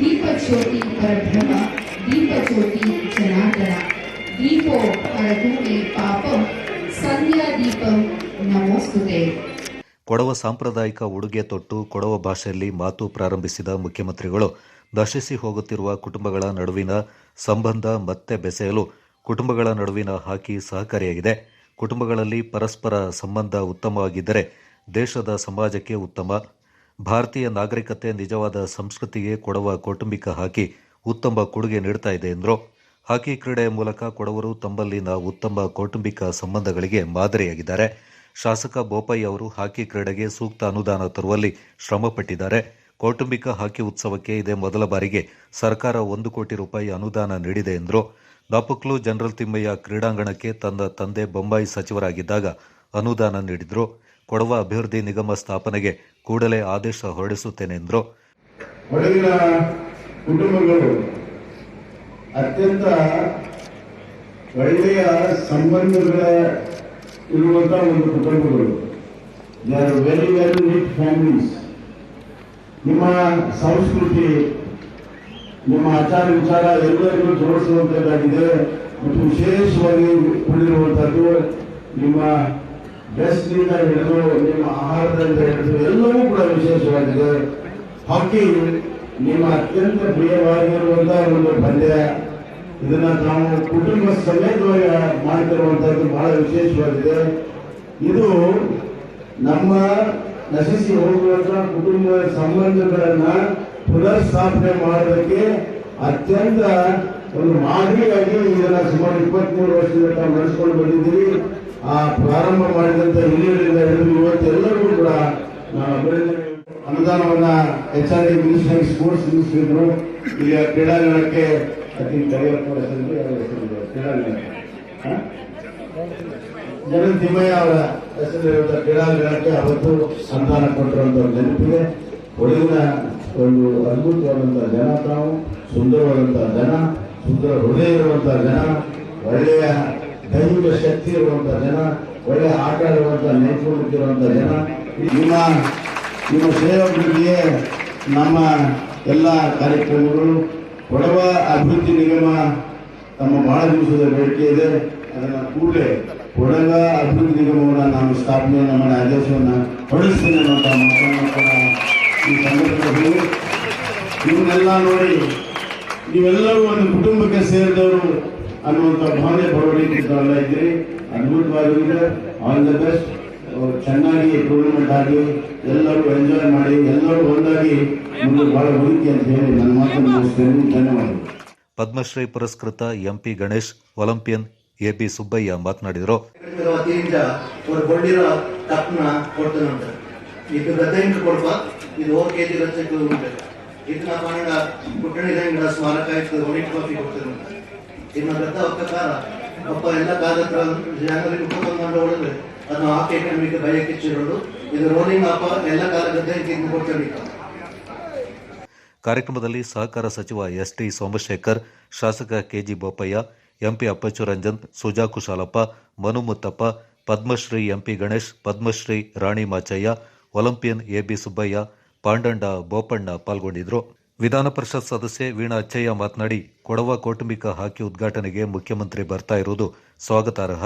ದೀಪಜ್ಯೋತಿ ಪರಬ್ರಹ್ಮ ದೀಪಜ್ಯೋತಿ ಜನಾರ್ದನ ದೀಪೋ ಪರಧೂಮೆ ಪಾಪಂ ಸಂಧ್ಯಾ ದೀಪಂ ನಮೋಸ್ತುತೆ. ಕೊಡವ ಸಾಂಪ್ರದಾಯಿಕ ಉಡುಗೆ ತೊಟ್ಟು ಕೊಡವ ಭಾಷೆಯಲ್ಲಿ ಮಾತು ಪ್ರಾರಂಭಿಸಿದ ಮುಖ್ಯಮಂತ್ರಿಗಳು ನಶಿಸಿ ಹೋಗುತ್ತಿರುವ ಕುಟುಂಬಗಳ ನಡುವಿನ ಸಂಬಂಧ ಮತ್ತೆ ಬೆಸೆಯಲು ಕುಟುಂಬಗಳ ನಡುವಿನ ಹಾಕಿ ಸಹಕಾರಿಯಾಗಿದೆ. ಕುಟುಂಬಗಳಲ್ಲಿ ಪರಸ್ಪರ ಸಂಬಂಧ ಉತ್ತಮವಾಗಿದ್ದರೆ ದೇಶದ ಸಮಾಜಕ್ಕೆ ಉತ್ತಮ. ಭಾರತೀಯ ನಾಗರಿಕತೆ ನಿಜವಾದ ಸಂಸ್ಕೃತಿಗೆ ಕೊಡವ ಕೌಟುಂಬಿಕ ಹಾಕಿ ಉತ್ತಮ ಕೊಡುಗೆ ನೀಡುತ್ತಾ ಇದೆ ಎಂದರು. ಹಾಕಿ ಕ್ರೀಡೆಯ ಮೂಲಕ ಕೊಡವರು ತಮ್ಮಲ್ಲಿನ ಉತ್ತಮ ಕೌಟುಂಬಿಕ ಸಂಬಂಧಗಳಿಗೆ ಮಾದರಿಯಾಗಿದ್ದಾರೆ. ಶಾಸಕ ಬೋಪಯ್ಯ ಅವರು ಹಾಕಿ ಕ್ರೀಡೆಗೆ ಸೂಕ್ತ ಅನುದಾನ ತರುವಲ್ಲಿ ಶ್ರಮಪಟ್ಟಿದ್ದಾರೆ. ಕೌಟುಂಬಿಕ ಹಾಕಿ ಉತ್ಸವಕ್ಕೆ ಇದೇ ಮೊದಲ ಬಾರಿಗೆ ಸರ್ಕಾರ 1 ಕೋಟಿ ರೂಪಾಯಿ ಅನುದಾನ ನೀಡಿದೆ ಎಂದರು. ನಾಪಕ್ಲು ಜನರಲ್ ತಿಮ್ಮಯ್ಯ ಕ್ರೀಡಾಂಗಣಕ್ಕೆ ತನ್ನ ತಂದೆ ಬೊಮ್ಮಾಯಿ ಸಚಿವರಾಗಿದ್ದಾಗ ಅನುದಾನ ನೀಡಿದ್ರು. ಕೊಡವ ಅಭಿವೃದ್ಧಿ ನಿಗಮ ಸ್ಥಾಪನೆಗೆ ಕೂಡಲೇ ಆದೇಶ ಹೊರಡಿಸುತ್ತೇನೆ ಎಂದರು. ಕುಟುಂಬಗಳು ಅತ್ಯಂತ ಒಳ್ಳೆಯ ಸಂಬಂಧಗಳ ಇರುವಂತಹ ಒಂದು ಕುಟುಂಬಗಳು. They are very well knit families. ನಿಮ್ಮ ಸಂಸ್ಕೃತಿ, ನಿಮ್ಮ ಆಚಾರ ವಿಚಾರ ಎಲ್ಲರಿಗೂ ತೋರಿಸುವಂತದ್ದಾಗಿದೆ ಮತ್ತು ವಿಶೇಷವಾಗಿ ಉಳಿದಿರುವಂತದ್ದು ನಿಮ್ಮ ಡ್ರೆಸ್ನಿಂದ ಹಿಡಿದು ನಿಮ್ಮ ಆಹಾರದಿಂದ ಹಿಡಿದು ಎಲ್ಲವೂ ಕೂಡ ವಿಶೇಷವಾಗಿದೆ. ಹಾಕಿ ನಿಮ್ಮ ಅತ್ಯಂತ ಪ್ರಿಯವಾಗಿರುವಂತಹ ಒಂದು ಪಂದ್ಯ. ಇದನ್ನ ನಾವು ಕುಟುಂಬ ಸಮೇತವಾಗಿ ಮಾಡ್ತಿರುವಂತದ್ದು ಬಹಳ ವಿಶೇಷವಾಗಿದೆ. ಇದು ನಮ್ಮ ನಶಿಸಿ ಹೋಗುವಂತಹ ಕುಟುಂಬ ಸಂಬಂಧಗಳನ್ನ ಪುನರ್ ಸ್ಥಾಪನೆ ಮಾಡೋದಕ್ಕೆ ಅತ್ಯಂತ ಒಂದು ಮಾದರಿಯಾಗಿ ಇದನ್ನ ಸುಮಾರು 23 ವರ್ಷದಿಂದ ನಾವು ನಡೆಸ್ಕೊಂಡು ಬಂದಿದ್ದೀವಿ. ಆ ಪ್ರಾರಂಭ ಮಾಡಿದಂತ ಹಿರಿಯರಿಂದ ಹಿಡಿದು ಇವತ್ತೆಲ್ಲರಿಗೂ ಕೂಡ ನಾವು ಅಭಿನಂದನೆ. ಅನುದಾನವನ್ನ HRD ಮಿನಿಸ್ಟರ್ ಸ್ಪೋರ್ಟ್ಸ್ ಮಿನಿಸ್ಟರ್ ಇದ್ರು. ಈಗ ಕ್ರೀಡಾಂಗಣಕ್ಕೆ ಜನರಲ್ ತಿಮ್ಮಯ್ಯ ಅವರ ಹೆಸರಿರುವಂತಹ ಕ್ರೀಡಾಂಗಣಕ್ಕೆ ಅವತ್ತು ಅನುದಾನ ಕೊಟ್ಟಿರುವಂತಹ ನೆನಪಿದೆ. ಒಳಗಿನ ಒಂದು ಅದ್ಭುತವಾದಂತಹ ಜನ, ತಾವು ಸುಂದರವಾದಂತಹ ಜನ, ಸುಂದರ ಹೃದಯ ಇರುವಂತಹ ಜನ, ಒಳ್ಳೆಯ ದೈಹಿಕ ಶಕ್ತಿ ಇರುವಂತಹ ಜನ, ಒಳ್ಳೆಯ ಆಟ ಆಡುವಂತಹ ನೈಪುಣ್ಯತೆ ಇರುವಂತಹ ಜನ. ನಿಮ್ಮ ಸೇವಾಭಿವೃದ್ಧಿಗೆ ನಮ್ಮ ಎಲ್ಲ ಕಾರ್ಯಕ್ರಮಗಳು ಕೊಡವ ಅಭಿವೃದ್ಧಿ ನಿಗಮ ತಮ್ಮ ಬಹಳ ದಿವಸದ ಬೇಡಿಕೆ ಇದೆ. ಅದನ್ನು ಕೂಡಲೇ ಕೊಡವ ಅಭಿವೃದ್ಧಿ ನಿಗಮವನ್ನು ನಾವು ಸ್ಥಾಪನೆ ನಮ್ಮ ಆದೇಶವನ್ನು ಹೊರಡಿಸ್ತೇನೆ ಅನ್ನುವಂಥ ಮಾತನ್ನು ಕೂಡ ಈ ಸಂದರ್ಭದಲ್ಲಿ ಇವನ್ನೆಲ್ಲ ನೋಡಿ ನೀವೆಲ್ಲರೂ ಒಂದು ಕುಟುಂಬಕ್ಕೆ ಸೇರಿದವರು ಅನ್ನುವಂಥ ಭಾವನೆ ಬರವಣಿಗೆಲ್ಲ ಇದ್ದೀರಿ. ಅದ್ಭುತವಾಗಿದೆ. All the best. ಚೆನ್ನಾಗಿ ಟೂರ್ನಮೆಂಟ್ ಆಗಿ ಎಲ್ಲರೂ ಎಂಜಾಯ್ ಮಾಡಿ ಎಲ್ಲರೂ ಒಂದಾಗಿ ಮುಂದೆ ಬಹಳ ಬದುಕಿ ಅಂತ ಹೇಳಿ ನನ್ನ ಮಾತನ್ನು ಮುಗಿಸ್ತೇನೆ. ಧನ್ಯವಾದಗಳು. ಪದ್ಮಶ್ರೀ ಪುರಸ್ಕೃತ M P Ganesh, Olympian AB Subbaiah ಮಾತನಾಡಿದರು. ಇದು 15 ಕೊಡ್ಪ, ಇದು 4 kg ರಚಕ್ಕೆ ಉಂಟು. ಇದನ್ನ ಪಾಂಡ ಪುಟ್ಟಣಿದಂಗ ಸ್ಮಾರಕ ಇತ್ತು, ಒಣಿಟ್ ಕಾಫಿ ಕೊಡ್ತಾರೆ. ಇದನ್ನ ಗದ್ದ ಒಕ್ಕಕಾರ ಒಪ್ಪ ಎಲ್ಲ ಕಾಗತ್ರ ಜನವರಿ 31 ಒಳಗೆ ಅದನ್ನು ಹಾಕಿ ಅಕಾಡೆಮಿಗೆ ಭಯಕ್ಕಿಚ್ಚಿರೋದು. ಇದು ರೋಲಿಂಗ್ ಅಪ್ಪ ಎಲ್ಲ ಕಾಲ ಗದ್ದೆ ಕಿಂದು ಕೊಡ್ತಾರೆ. ಕಾರ್ಯಕ್ರಮದಲ್ಲಿ ಸಹಕಾರ ಸಚಿವ ಎಸ್ಟಿ ಸೋಮಶೇಖರ್, ಶಾಸಕ KG Bopaiah, MP Appachu Ranjan, Suja Kushalappa, Manu Muthappa, Padmashri MP Ganesh, Padmashri Rani Machaiah, Olympian AB Subbaiah, Pandanda Bopanna ಪಾಲ್ಗೊಂಡಿದ್ದರು. ವಿಧಾನ ಪರಿಷತ್ ಸದಸ್ಯೆ ವೀಣಾ ಅಚ್ಚಯ್ಯ ಮಾತನಾಡಿ, ಕೊಡವ ಕೌಟುಂಬಿಕ ಹಾಕಿ ಉದ್ಘಾಟನೆಗೆ ಮುಖ್ಯಮಂತ್ರಿ ಬರ್ತಾ ಇರುವುದು ಸ್ವಾಗತಾರ್ಹ.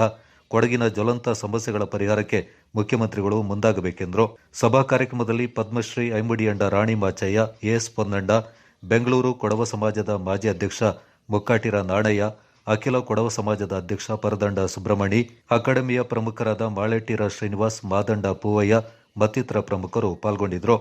ಕೊಡಗಿನ ಜ್ವಲಂತ ಸಮಸ್ಯೆಗಳ ಪರಿಹಾರಕ್ಕೆ ಮುಖ್ಯಮಂತ್ರಿಗಳು ಮುಂದಾಗಬೇಕೆಂದರು. ಸಭಾ ಕಾರ್ಯಕ್ರಮದಲ್ಲಿ ಪದ್ಮಶ್ರೀ ಐಮುಡಿಯಂಡ ರಾಣಿ ಮಾಚಯ್ಯ, ಎಎಸ್ ಪೊನ್ನಂಡ, ಬೆಂಗಳೂರು ಕೊಡವ ಸಮಾಜದ ಮಾಜಿ ಅಧ್ಯಕ್ಷ ಮುಕ್ಕಾಟಿರ ನಾಣಯ್ಯ, ಅಖಿಲ ಕೊಡವ ಸಮಾಜದ ಅಧ್ಯಕ್ಷ ಪರದಂಡ ಸುಬ್ರಹ್ಮಣಿ, ಅಕಾಡೆಮಿಯ ಪ್ರಮುಖರಾದ ಮಾಳೆಟ್ಟಿರ ಶ್ರೀನಿವಾಸ್, ಮಾದಂಡ ಪೂವಯ್ಯ ಮತ್ತಿತರ ಪ್ರಮುಖರು ಪಾಲ್ಗೊಂಡಿದ್ದರು.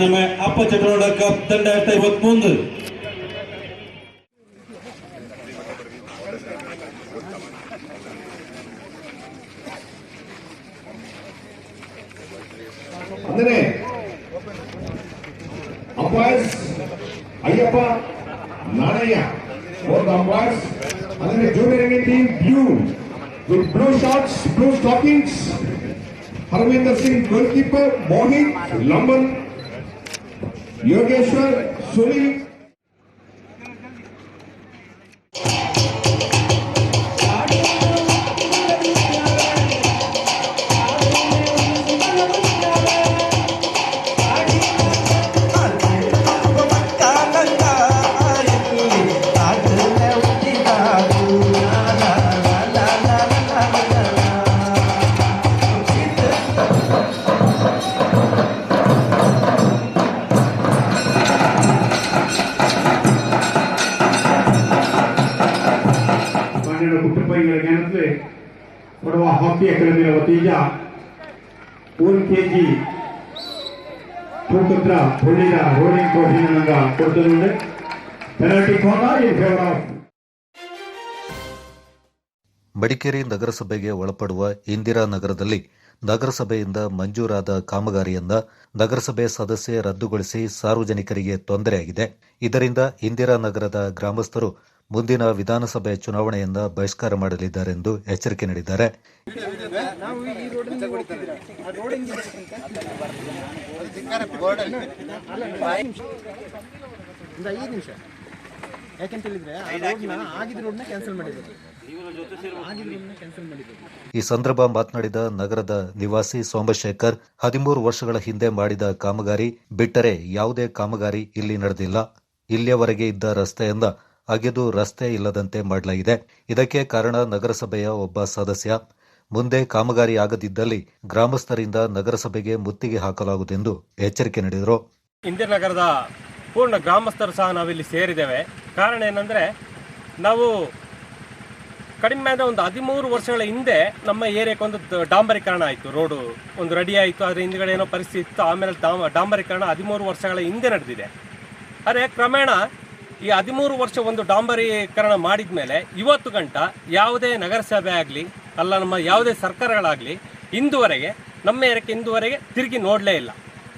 ನಮ್ಮ ಅಪ್ಪ ಚಕ್ರವಾಡ ಕಪ್ 2023 ಅಂದರೆ umpires Ayyappa Nanaiah for the umpires ಅಂದರೆ junior Indian team blue with blue shorts, blue stockings, Harvinder Singh goalkeeper, Mohit, Lamban, Yogeshwar, Sunil. ಕುಟುಂಬಗಳಿಗೆ ಕೊಡುವ ಹಾಕಿ ಅಕಾಡೆಮಿಯ ವತಿಯಿಂದ 1 kg ತೂಕದ ಹೊಳ್ಳಿದ ರೋಲಿಂಗ್ ಕೋಟಿನಿಂದ ಕೊಡುತ್ತದೆ. Penalty corner in favour of Madikeri ನಗರಸಭೆಗೆ ಒಳಪಡುವ ಇಂದಿರಾನಗರದಲ್ಲಿ ನಗರಸಭೆಯಿಂದ ಮಂಜೂರಾದ ಕಾಮಗಾರಿಯನ್ನ ನಗರಸಭೆ ಸದಸ್ಯೆ ರದ್ದುಗೊಳಿಸಿ ಸಾರ್ವಜನಿಕರಿಗೆ ತೊಂದರೆಯಾಗಿದೆ. ಇದರಿಂದ ಇಂದಿರಾನಗರದ ಗ್ರಾಮಸ್ಥರು ಮುಂದಿನ ವಿಧಾನಸಭೆ ಚುನಾವಣೆಯನ್ನ ಬಹಿಷ್ಕಾರ ಮಾಡಲಿದ್ದಾರೆಂದು ಎಚ್ಚರಿಕೆ ನೀಡಿದ್ದಾರೆ. ಈ ಸಂದರ್ಭ ಮಾತನಾಡಿದ ನಗರದ ನಿವಾಸಿ ಸೋಮಶೇಖರ್, 13 ವರ್ಷಗಳ ಹಿಂದೆ ಮಾಡಿದ ಕಾಮಗಾರಿ ಬಿಟ್ಟರೆ ಯಾವುದೇ ಕಾಮಗಾರಿ ಇಲ್ಲಿ ನಡೆದಿಲ್ಲ. ಇಲ್ಲಿಯವರೆಗೆ ಇದ್ದ ರಸ್ತೆಯನ್ನ ಅಗೆದು ರಸ್ತೆ ಇಲ್ಲದಂತೆ ಮಾಡಲಾಗಿದೆ. ಇದಕ್ಕೆ ಕಾರಣ ನಗರಸಭೆಯ ಒಬ್ಬ ಸದಸ್ಯ. ಮುಂದೆ ಕಾಮಗಾರಿ ಆಗದಿದ್ದಲ್ಲಿ ಗ್ರಾಮಸ್ಥರಿಂದ ನಗರಸಭೆಗೆ ಮುತ್ತಿಗೆ ಹಾಕಲಾಗುವುದೆಂದು ಎಚ್ಚರಿಕೆ ನೀಡಿದರು. ಇಂದಿರಾನಗರದ ಪೂರ್ಣ ಗ್ರಾಮಸ್ಥರು ಸಹ ನಾವಿಲ್ಲಿ ಸೇರಿದ್ದೇವೆ. ಕಾರಣ ಏನಂದರೆ, ನಾವು ಕಡಿಮೆ ಅಂದರೆ ಒಂದು 13 ವರ್ಷಗಳ ಹಿಂದೆ ನಮ್ಮ ಏರಿಯಾಕ್ಕೆ ಒಂದು ಡಾಂಬರೀಕರಣ ಆಯಿತು. ರೋಡು ಒಂದು ರೆಡಿ ಆಯಿತು. ಅದರ ಹಿಂದ್ಗಡೆ ಏನೋ ಪರಿಸ್ಥಿತಿ ಇತ್ತು. ಆಮೇಲೆ ಡಾಂಬರೀಕರಣ 13 ವರ್ಷಗಳ ಹಿಂದೆ ನಡೆದಿದೆ. ಆದರೆ ಕ್ರಮೇಣ ಈ 13 ವರ್ಷ ಒಂದು ಡಾಂಬರೀಕರಣ ಮಾಡಿದ ಮೇಲೆ ಇವತ್ತು ಗಂಟ ಯಾವುದೇ ನಗರಸಭೆ ಆಗಲಿ ಅಲ್ಲ ನಮ್ಮ ಯಾವುದೇ ಸರ್ಕಾರಗಳಾಗಲಿ ಇಂದುವರೆಗೆ ನಮ್ಮ ಏರಿಯಾಕ್ಕೆ ಇಂದುವರೆಗೆ ತಿರುಗಿ ನೋಡಲೇ ಇಲ್ಲ.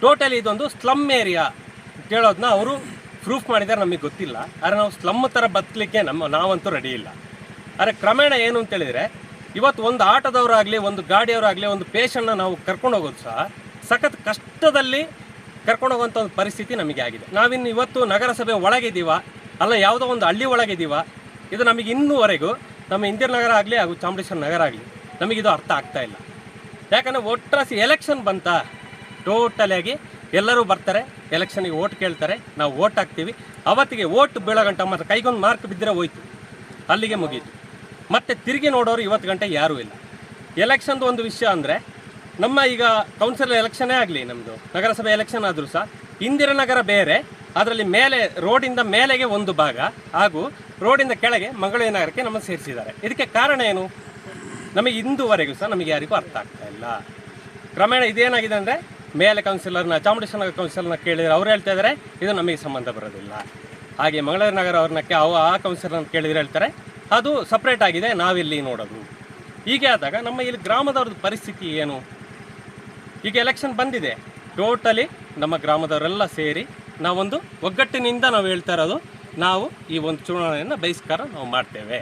ಟೋಟಲಿ ಇದೊಂದು ಸ್ಲಮ್ ಏರಿಯಾ ಹೇಳೋದನ್ನ ಅವರು ಪ್ರೂಫ್ ಮಾಡಿದ್ದಾರೆ. ನಮಗೆ ಗೊತ್ತಿಲ್ಲ. ಆದರೆ ನಾವು ಸ್ಲಮ್ ಥರ ಬದುಕಲಿಕ್ಕೆ ನಾವಂತೂ ರೆಡಿ ಇಲ್ಲ. ಆದರೆ ಕ್ರಮೇಣ ಏನು ಅಂತೇಳಿದರೆ, ಇವತ್ತು ಒಂದು ಆಟೋದವರಾಗಲಿ ಒಂದು ಗಾಡಿಯವರಾಗಲಿ ಒಂದು ಪೇಷಂಟ್ನ ನಾವು ಕರ್ಕೊಂಡು ಹೋಗೋದು ಸಹ ಸಖತ್ ಕಷ್ಟದಲ್ಲಿ ಕರ್ಕೊಂಡು ಹೋಗುವಂಥ ಒಂದು ಪರಿಸ್ಥಿತಿ ನಮಗೆ ಆಗಿದೆ. ನಾವಿನ್ನು ಇವತ್ತು ನಗರಸಭೆ ಒಳಗಿದ್ದೀವ ಅಲ್ಲ ಯಾವುದೋ ಒಂದು ಹಳ್ಳಿ ಒಳಗಿದ್ದೀವ, ಇದು ನಮಗೆ ಇನ್ನೂವರೆಗೂ ನಮ್ಮ ಇಂದಿರಾನಗರ ಆಗಲಿ ಹಾಗೂ ಚಾಮುಂಡೇಶ್ವರಿ ನಗರ ಆಗಲಿ ನಮಗಿದು ಅರ್ಥ ಆಗ್ತಾ ಇಲ್ಲ. ಯಾಕಂದರೆ ಒಟ್ರಾಸಿ ಎಲೆಕ್ಷನ್ ಬಂತ ಟೋಟಲಿಯಾಗಿ ಎಲ್ಲರೂ ಬರ್ತಾರೆ, ಎಲೆಕ್ಷನಿಗೆ ಓಟ್ ಕೇಳ್ತಾರೆ, ನಾವು ಓಟ್ ಹಾಕ್ತೀವಿ. ಅವತ್ತಿಗೆ ಓಟ್ ಬೀಳೋ ಗಂಟ ಮಾತ್ರ ಕೈಗೊಂದು ಮಾರ್ಕ್ ಬಿದ್ದರೆ ಹೋಯ್ತು, ಅಲ್ಲಿಗೆ ಮುಗೀತು. ಮತ್ತು ತಿರುಗಿ ನೋಡೋರು ಇವತ್ತು ಗಂಟೆ ಯಾರೂ ಇಲ್ಲ. ಎಲೆಕ್ಷನ್ದು ಒಂದು ವಿಷಯ ಅಂದರೆ, ನಮ್ಮ ಈಗ ಕೌನ್ಸಿಲರ್ ಎಲೆಕ್ಷನ್ನೇ ಆಗಲಿ ನಮ್ಮದು ನಗರಸಭೆ ಎಲೆಕ್ಷನ್ ಆದರೂ ಸಹ ಇಂದಿರಾನಗರ ಬೇರೆ, ಅದರಲ್ಲಿ ಮೇಲೆ ರೋಡಿಂದ ಮೇಲೆಗೆ ಒಂದು ಭಾಗ ಹಾಗೂ ರೋಡಿಂದ ಕೆಳಗೆ ಮಂಗಳೂರು ನಗರಕ್ಕೆ ನಮ್ಮನ್ನು ಸೇರಿಸಿದ್ದಾರೆ. ಇದಕ್ಕೆ ಕಾರಣ ಏನು ನಮಗೆ ಇಂದುವರೆಗೂ ಸಹ ನಮಗೆ ಯಾರಿಗೂ ಅರ್ಥ ಆಗ್ತಾ ಇಲ್ಲ. ಕ್ರಮೇಣ ಇದೇನಾಗಿದೆ ಅಂದರೆ, ಮೇಲೆ ಕೌನ್ಸಿಲರ್ನ ಚಾಮುಂಡೇಶ್ವರಿ ನಗರ ಕೌನ್ಸಿಲರ್ನ ಕೇಳಿದರೆ ಅವ್ರು ಹೇಳ್ತಾ ಇದ್ದಾರೆ ಇದು ನಮಗೆ ಸಂಬಂಧ ಬರೋದಿಲ್ಲ. ಹಾಗೆ ಮಂಗಳೂರು ನಗರ ಅವ್ರನ್ನ ಆ ಕೌನ್ಸಿಲರ್ನ ಕೇಳಿದರೆ ಹೇಳ್ತಾರೆ ಅದು ಸಪ್ರೇಟ್ ಆಗಿದೆ, ನಾವಿಲ್ಲಿ ನೋಡೋದು. ಹೀಗೆ ಆದಾಗ ನಮ್ಮ ಇಲ್ಲಿ ಗ್ರಾಮದವ್ರದ್ದು ಪರಿಸ್ಥಿತಿ ಏನು? ಈಗ ಎಲೆಕ್ಷನ್ ಬಂದಿದೆ, ಟೋಟಲಿ ನಮ್ಮ ಗ್ರಾಮದವರೆಲ್ಲ ಸೇರಿ ನಾವೊಂದು ಒಗ್ಗಟ್ಟಿನಿಂದ ನಾವು ಹೇಳ್ತಾ ಇರೋದು, ನಾವು ಈ ಒಂದು ಚುನಾವಣೆಯನ್ನು ಬಹಿಷ್ಕಾರ ನಾವು ಮಾಡ್ತೇವೆ.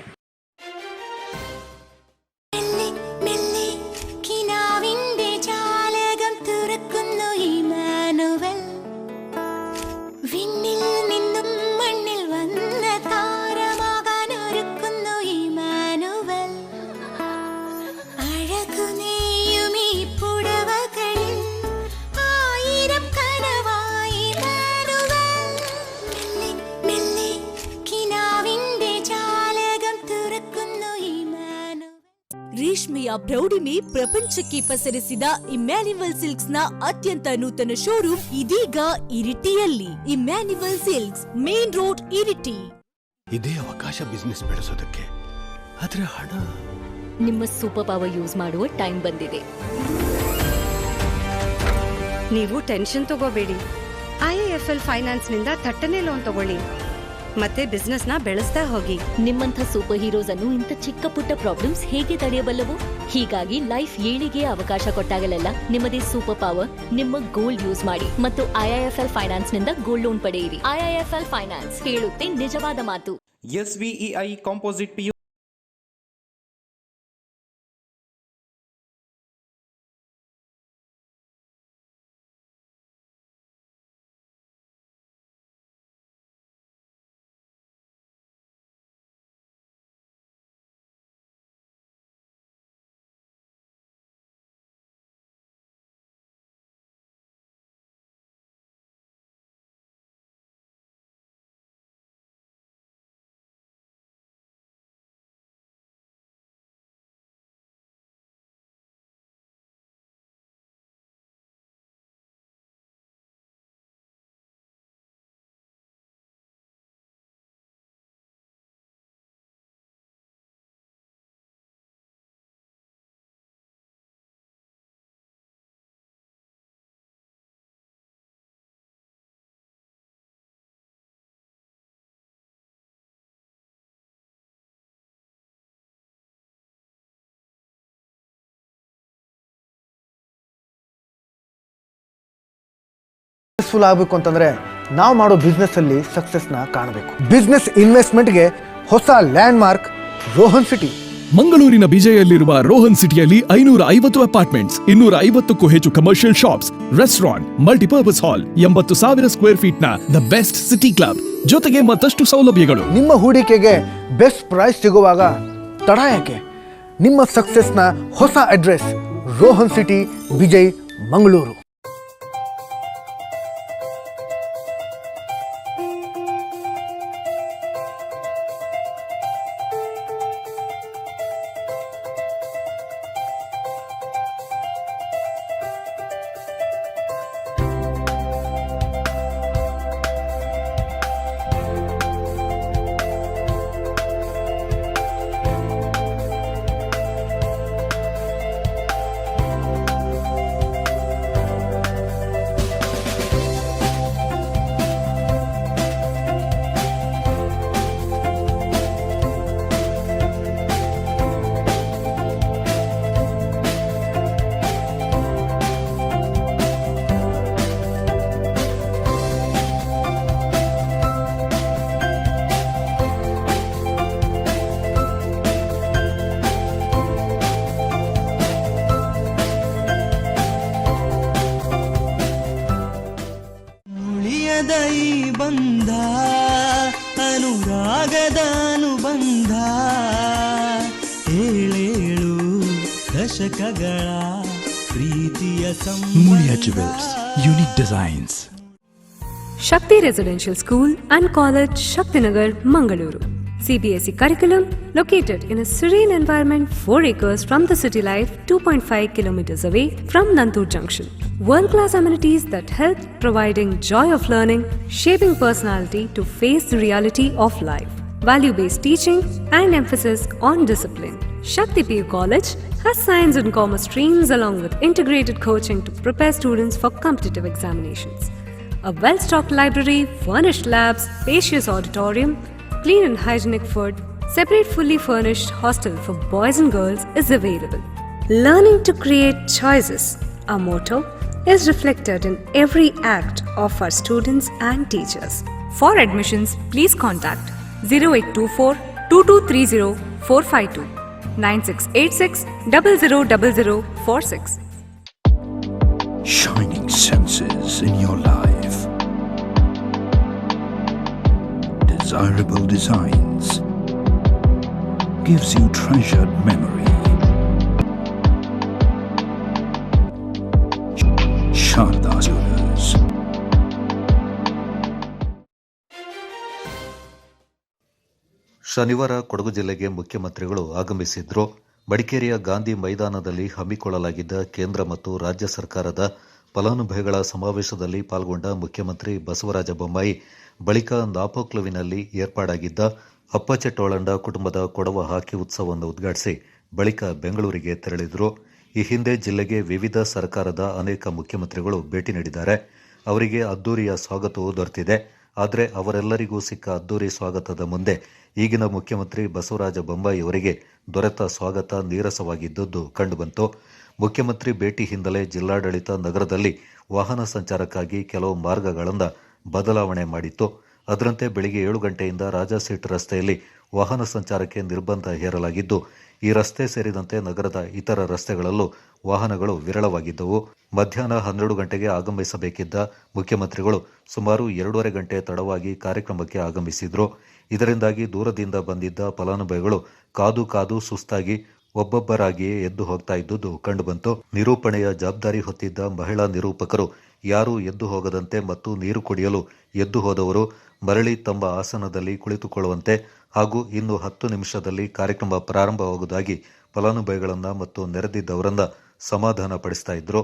ರೇಷ್ಮೆಯ ಪ್ರೌಢಿಮೆ ಪ್ರಪಂಚಕ್ಕೆ ಪಸರಿಸಿದ ಇಮ್ಯಾನ್ಯುವಲ್ ಸಿಲ್ಕ್ಸ್ ನ ಅತ್ಯಂತ ನೂತನ ಶೋರೂಮ್ ಇದೀಗ ಇರಿಟಿಯಲ್ಲಿ. Immanuel silks, main road, Iritty. ಇದೇ ಅವಕಾಶ ಬಿಸ್ನೆಸ್ ಬೆಳೆಸೋದಕ್ಕೆ. ಆದ್ರೆ ಹಣ, ನಿಮ್ಮ ಸೂಪರ್ ಪವರ್ ಯೂಸ್ ಮಾಡುವ ಟೈಮ್ ಬಂದಿದೆ. ನೀವು ಟೆನ್ಷನ್ ತಗೋಬೇಡಿ. IIFL ಫೈನಾನ್ಸ್ನಿಂದ ಥಟ್ಟನೆ ಲೋನ್ ತಗೊಳ್ಳಿ ಮತ್ತೆ ಬಿಸ್ನೆಸ್ನ ಬೆಳೆಸ್ತಾ ಹೋಗಿ. ನಿಮ್ಮಂಥ ಸೂಪರ್ ಹೀರೋಸ್ ಅನ್ನು ಇಂಥ ಚಿಕ್ಕ ಪುಟ್ಟ ಪ್ರಾಬ್ಲಮ್ಸ್ ಹೇಗೆ ತಡೆಯಬಲ್ಲವು? ಹೀಗಾಗಿ ಲೈಫ್ ಏಳಿಗೆ ಅವಕಾಶ ಕೊಟ್ಟಾಗಲೆಲ್ಲ ನಿಮ್ಮದೇ ಸೂಪರ್ ಪವರ್, ನಿಮ್ಮ ಗೋಲ್ಡ್ ಯೂಸ್ ಮಾಡಿ ಮತ್ತು IIFL ಫೈನಾನ್ಸ್ ನಿಂದ ಗೋಲ್ಡ್ ಲೋನ್ ಪಡೆಯಿರಿ. IIFL ಫೈನಾನ್ಸ್ ಹೇಳುತ್ತೆ ನಿಜವಾದ ಮಾತು. SVEI ಕಾಂಪೋಸಿಟ್ PU ಸಕ್ಸಸ್ಫುಲ್ ಆಗಬೇಕು ಅಂತಂದ್ರೆ ನಾವು ಮಾಡೋ ಬಿಸ್ನೆಸ್ ಅಲ್ಲಿ ಸಕ್ಸಸ್ನ ಕಾಣಬೇಕು. ಬಿಸ್ನೆಸ್ ಇನ್ವೆಸ್ಟ್ಮೆಂಟ್ಗೆ ಹೊಸ ಲ್ಯಾಂಡ್ ಮಾರ್ಕ್ ರೋಹನ್ ಸಿಟಿ. ಮಂಗಳೂರಿನ ಬಿಜೆಯಲ್ಲಿರುವ ರೋಹನ್ ಸಿಟಿಯಲ್ಲಿ 550 ಅಪಾರ್ಟ್ಮೆಂಟ್ಸ್, 250ಕ್ಕೂ ಹೆಚ್ಚು ಕಮರ್ಷಿಯಲ್ ಶಾಪ್ಸ್, ರೆಸ್ಟೋರೆಂಟ್, ಮಲ್ಟಿಪರ್ಪಸ್ ಹಾಲ್, 80,000 ಸ್ಕ್ವೇರ್ ಫೀಟ್ ನ ದ ಬೆಸ್ಟ್ ಸಿಟಿ ಕ್ಲಬ್, ಜೊತೆಗೆ ಮತ್ತಷ್ಟು ಸೌಲಭ್ಯಗಳು. ನಿಮ್ಮ ಹೂಡಿಕೆಗೆ ಬೆಸ್ಟ್ ಪ್ರೈಸ್ ಸಿಗುವಾಗ ತಡ ಯಾಕೆ? ನಿಮ್ಮ ಸಕ್ಸಸ್ನ ಹೊಸ ಅಡ್ರೆಸ್ ರೋಹನ್ ಸಿಟಿ, ವಿಜಯ್, ಮಂಗಳೂರು. ಬಂಧ ಅನುರಾಗದ ಅನುಬಂಧ, ಏಳೇಳು ದಶಕಗಳ ಪ್ರೀತಿಯ Mulia Jewels, unique designs. Shakti Residential School and College, Shaktinagar, Mangaluru. CBSE curriculum located in a serene environment 4 acres from the city life, 2.5 kilometers away from Nantur Junction. World-class amenities that help providing joy of learning, shaping personality to face the reality of life. Value-based teaching and emphasis on discipline. Shakti PU College has science and commerce streams along with integrated coaching to prepare students for competitive examinations. A well-stocked library, furnished labs, spacious auditorium, clean and hygienic food, separate fully furnished hostel for boys and girls is available. Learning to create choices, our motto, is reflected in every act of our students and teachers. For admissions, please contact 0824 2230 452 9686 000046. Shining senses in your life. Desirable designs gives you treasured memory. Sharda Jewelers. ಶನಿವಾರ ಕೊಡಗು ಜಿಲ್ಲೆಗೆ ಮುಖ್ಯಮಂತ್ರಿಗಳು ಆಗಮಿಸಿದ್ರು. ಮಡಿಕೇರಿಯ ಗಾಂಧಿ ಮೈದಾನದಲ್ಲಿ ಹಮ್ಮಿಕೊಳ್ಳಲಾಗಿದ್ದ ಕೇಂದ್ರ ಮತ್ತು ರಾಜ್ಯ ಸರ್ಕಾರದ ಫಲಾನುಭವಿಗಳ ಸಮಾವೇಶದಲ್ಲಿ ಪಾಲ್ಗೊಂಡ ಮುಖ್ಯಮಂತ್ರಿ ಬಸವರಾಜ ಬೊಮ್ಮಾಯಿ ಬಳಿಕ ನಾಪೋಕ್ಲುವಿನಲ್ಲಿ ಏರ್ಪಾಡಾಗಿದ್ದ ಅಪ್ಪಚ್ಚೆಟ್ಟೋಳಂಡ ಕುಟುಂಬದ ಕೊಡವ ಹಾಕಿ ಉತ್ಸವವನ್ನು ಉದ್ಘಾಟಿಸಿ ಬಳಿಕ ಬೆಂಗಳೂರಿಗೆ ತೆರಳಿದರು. ಈ ಹಿಂದೆ ಜಿಲ್ಲೆಗೆ ವಿವಿಧ ಸರ್ಕಾರದ ಅನೇಕ ಮುಖ್ಯಮಂತ್ರಿಗಳು ಭೇಟಿ ನೀಡಿದ್ದಾರೆ. ಅವರಿಗೆ ಅದ್ದೂರಿಯ ಸ್ವಾಗತವೂ ದೊರೆತಿದೆ. ಆದರೆ ಅವರೆಲ್ಲರಿಗೂ ಸಿಕ್ಕ ಅದ್ದೂರಿ ಸ್ವಾಗತದ ಮುಂದೆ ಈಗಿನ ಮುಖ್ಯಮಂತ್ರಿ ಬಸವರಾಜ ಬೊಮ್ಮಾಯಿ ಅವರಿಗೆ ದೊರೆತ ಸ್ವಾಗತ ನೀರಸವಾಗಿದ್ದುದು ಕಂಡುಬಂತು. ಮುಖ್ಯಮಂತ್ರಿ ಭೇಟಿ ಹಿನ್ನೆಲೆ ಜಿಲ್ಲಾಡಳಿತ ನಗರದಲ್ಲಿ ವಾಹನ ಸಂಚಾರಕ್ಕಾಗಿ ಕೆಲವು ಮಾರ್ಗಗಳಿಂದ ಬದಲಾವಣೆ ಮಾಡಿತ್ತು. ಅದರಂತೆ ಬೆಳಿಗ್ಗೆ 7 ಗಂಟೆಯಿಂದ ರಾಜಾಸೀಟ್ ರಸ್ತೆಯಲ್ಲಿ ವಾಹನ ಸಂಚಾರಕ್ಕೆ ನಿರ್ಬಂಧ ಹೇರಲಾಗಿದ್ದು, ಈ ರಸ್ತೆ ಸೇರಿದಂತೆ ನಗರದ ಇತರ ರಸ್ತೆಗಳಲ್ಲೂ ವಾಹನಗಳು ವಿರಳವಾಗಿದ್ದವು. ಮಧ್ಯಾಹ್ನ 12 ಗಂಟೆಗೆ ಆಗಮಿಸಬೇಕಿದ್ದ ಮುಖ್ಯಮಂತ್ರಿಗಳು ಸುಮಾರು 2.5 ಗಂಟೆ ತಡವಾಗಿ ಕಾರ್ಯಕ್ರಮಕ್ಕೆ ಆಗಮಿಸಿದ್ರು. ಇದರಿಂದಾಗಿ ದೂರದಿಂದ ಬಂದಿದ್ದ ಫಲಾನುಭವಿಗಳು ಕಾದು ಕಾದು ಸುಸ್ತಾಗಿ ಒಬ್ಬೊಬ್ಬರಾಗಿಯೇ ಎದ್ದು ಹೋಗ್ತಾ ಇದ್ದುದು ಕಂಡುಬಂತು. ನಿರೂಪಣೆಯ ಜವಾಬ್ದಾರಿ ಹೊತ್ತಿದ್ದ ಮಹಿಳಾ ನಿರೂಪಕರು ಯಾರೂ ಎದ್ದು ಹೋಗದಂತೆ ಮತ್ತು ನೀರು ಕುಡಿಯಲು ಎದ್ದು ಹೋದವರು ಮರಳಿ ತಮ್ಮ ಆಸನದಲ್ಲಿ ಕುಳಿತುಕೊಳ್ಳುವಂತೆ ಹಾಗೂ ಇನ್ನು 10 ನಿಮಿಷದಲ್ಲಿ ಕಾರ್ಯಕ್ರಮ ಪ್ರಾರಂಭವಾಗುವುದಾಗಿ ಫಲಾನುಭವಿಗಳನ್ನ ಮತ್ತು ನೆರೆದಿದ್ದವರನ್ನ ಸಮಾಧಾನ ಪಡಿಸ್ತಾ ಇದ್ರು.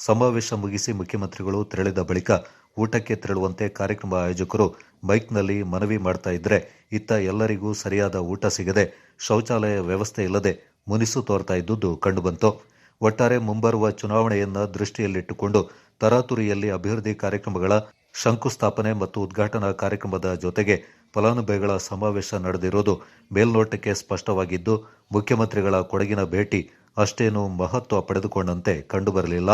ಸಮಾವೇಶ ಮುಗಿಸಿ ಮುಖ್ಯಮಂತ್ರಿಗಳು ತೆರಳಿದ ಬಳಿಕ ಊಟಕ್ಕೆ ತೆರಳುವಂತೆ ಕಾರ್ಯಕ್ರಮ ಆಯೋಜಕರು ಮೈಕ್ನಲ್ಲಿ ಮನವಿ ಮಾಡ್ತಾ ಇದ್ರೆ, ಇತ್ತ ಎಲ್ಲರಿಗೂ ಸರಿಯಾದ ಊಟ ಸಿಗದೆ ಶೌಚಾಲಯ ವ್ಯವಸ್ಥೆ ಇಲ್ಲದೆ ಮುನಿಸು ತೋರ್ತಾ ಇದ್ದುದು ಕಂಡುಬಂತು. ಒಟ್ಟಾರೆ ಮುಂಬರುವ ಚುನಾವಣೆಯನ್ನ ದೃಷ್ಟಿಯಲ್ಲಿಟ್ಟುಕೊಂಡು ತರಾತುರಿಯಲ್ಲಿ ಅಭಿವೃದ್ಧಿ ಕಾರ್ಯಕ್ರಮಗಳ ಶಂಕುಸ್ಥಾಪನೆ ಮತ್ತು ಉದ್ಘಾಟನಾ ಕಾರ್ಯಕ್ರಮದ ಜೊತೆಗೆ ಫಲಾನುಭವಿಗಳ ಸಮಾವೇಶ ನಡೆದಿರುವುದು ಮೇಲ್ನೋಟಕ್ಕೆ ಸ್ಪಷ್ಟವಾಗಿದ್ದು, ಮುಖ್ಯಮಂತ್ರಿಗಳ ಕೊಡಗಿನ ಭೇಟಿ ಅಷ್ಟೇನೂ ಮಹತ್ವ ಪಡೆದುಕೊಂಡಂತೆ ಕಂಡುಬರಲಿಲ್ಲ.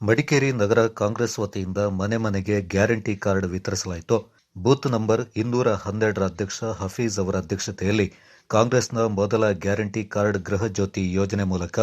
ಮಡಿಕೇರಿ ನಗರ ಕಾಂಗ್ರೆಸ್ ವತಿಯಿಂದ ಮನೆ ಮನೆಗೆ ಗ್ಯಾರಂಟಿ ಕಾರ್ಡ್ ವಿತರಿಸಲಾಯಿತು. ಬೂತ್ ನಂಬರ್ 212ರ ಅಧ್ಯಕ್ಷ ಹಫೀಜ್ ಅವರ ಅಧ್ಯಕ್ಷತೆಯಲ್ಲಿ ಕಾಂಗ್ರೆಸ್ನ ಮೊದಲ ಗ್ಯಾರಂಟಿ ಕಾರ್ಡ್ ಗೃಹ ಜ್ಯೋತಿ ಯೋಜನೆ ಮೂಲಕ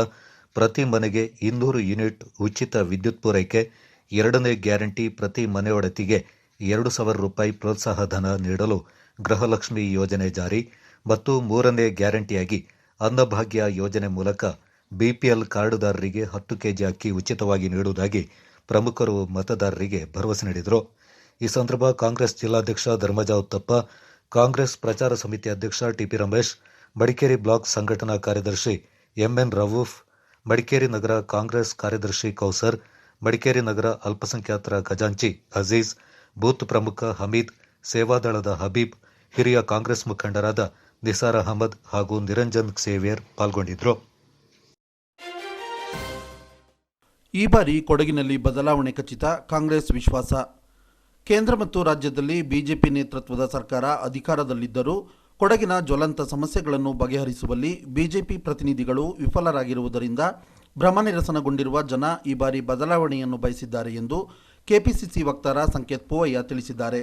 ಪ್ರತಿ ಮನೆಗೆ 200 ಯೂನಿಟ್ ಉಚಿತ ವಿದ್ಯುತ್ ಪೂರೈಕೆ, 2ನೇ ಗ್ಯಾರಂಟಿ ಪ್ರತಿ ಮನೆಯೊಡತಿಗೆ 2,000 ರೂಪಾಯಿ ಪ್ರೋತ್ಸಾಹ ಧನ ನೀಡಲು ಗೃಹಲಕ್ಷ್ಮಿ ಯೋಜನೆ ಜಾರಿ ಮತ್ತು 3ನೇ ಗ್ಯಾರಂಟಿಯಾಗಿ ಅನ್ನಭಾಗ್ಯ ಯೋಜನೆ ಮೂಲಕ ಬಿಪಿಎಲ್ ಕಾರ್ಡುದಾರರಿಗೆ 10 ಕೆಜಿ ಅಕ್ಕಿ ಉಚಿತವಾಗಿ ನೀಡುವುದಾಗಿ ಪ್ರಮುಖರು ಮತದಾರರಿಗೆ ಭರವಸೆ ನೀಡಿದರು. ಈ ಸಂದರ್ಭ ಕಾಂಗ್ರೆಸ್ ಜಿಲ್ಲಾಧ್ಯಕ್ಷ ಧರ್ಮಜ ಉತ್ತಪ್ಪ, ಕಾಂಗ್ರೆಸ್ ಪ್ರಚಾರ ಸಮಿತಿ ಅಧ್ಯಕ್ಷ ಟಿಪಿ ರಮೇಶ್, ಮಡಿಕೇರಿ ಬ್ಲಾಕ್ ಸಂಘಟನಾ ಕಾರ್ಯದರ್ಶಿ ಎಂಎನ್ ರವೂಫ್, ಮಡಿಕೇರಿ ನಗರ ಕಾಂಗ್ರೆಸ್ ಕಾರ್ಯದರ್ಶಿ ಕೌಸರ್, ಮಡಿಕೇರಿ ನಗರ ಅಲ್ಪಸಂಖ್ಯಾತರ ಖಜಾಂಚಿ ಅಜೀಜ್, ಬೂತ್ ಪ್ರಮುಖ ಹಮೀದ್, ಸೇವಾದಳದ ಹಬೀಬ್, ಹಿರಿಯ ಕಾಂಗ್ರೆಸ್ ಮುಖಂಡರಾದ ನಿಸಾರ್ ಅಹಮದ್ ಹಾಗೂ ನಿರಂಜನ್ ಸೇವಿಯರ್ ಪಾಲ್ಗೊಂಡಿದ್ದರು. ಈ ಬಾರಿ ಕೊಡಗಿನಲ್ಲಿ ಬದಲಾವಣೆ ಖಚಿತ, ಕಾಂಗ್ರೆಸ್ ವಿಶ್ವಾಸ. ಕೇಂದ್ರ ಮತ್ತು ರಾಜ್ಯದಲ್ಲಿ ಬಿಜೆಪಿ ನೇತೃತ್ವದ ಸರ್ಕಾರ ಅಧಿಕಾರದಲ್ಲಿದ್ದರೂ ಕೊಡಗಿನ ಜ್ವಲಂತ ಸಮಸ್ಯೆಗಳನ್ನು ಬಗೆಹರಿಸುವಲ್ಲಿ ಬಿಜೆಪಿ ಪ್ರತಿನಿಧಿಗಳು ವಿಫಲರಾಗಿರುವುದರಿಂದ ಭ್ರಮನಿರಸನಗೊಂಡಿರುವ ಜನ ಈ ಬಾರಿ ಬದಲಾವಣೆಯನ್ನು ಬಯಸಿದ್ದಾರೆ ಎಂದು ಕೆಪಿಸಿಸಿ ವಕ್ತಾರ ಸಂಕೇತ್ ಪೂವಯ್ಯ ತಿಳಿಸಿದ್ದಾರೆ.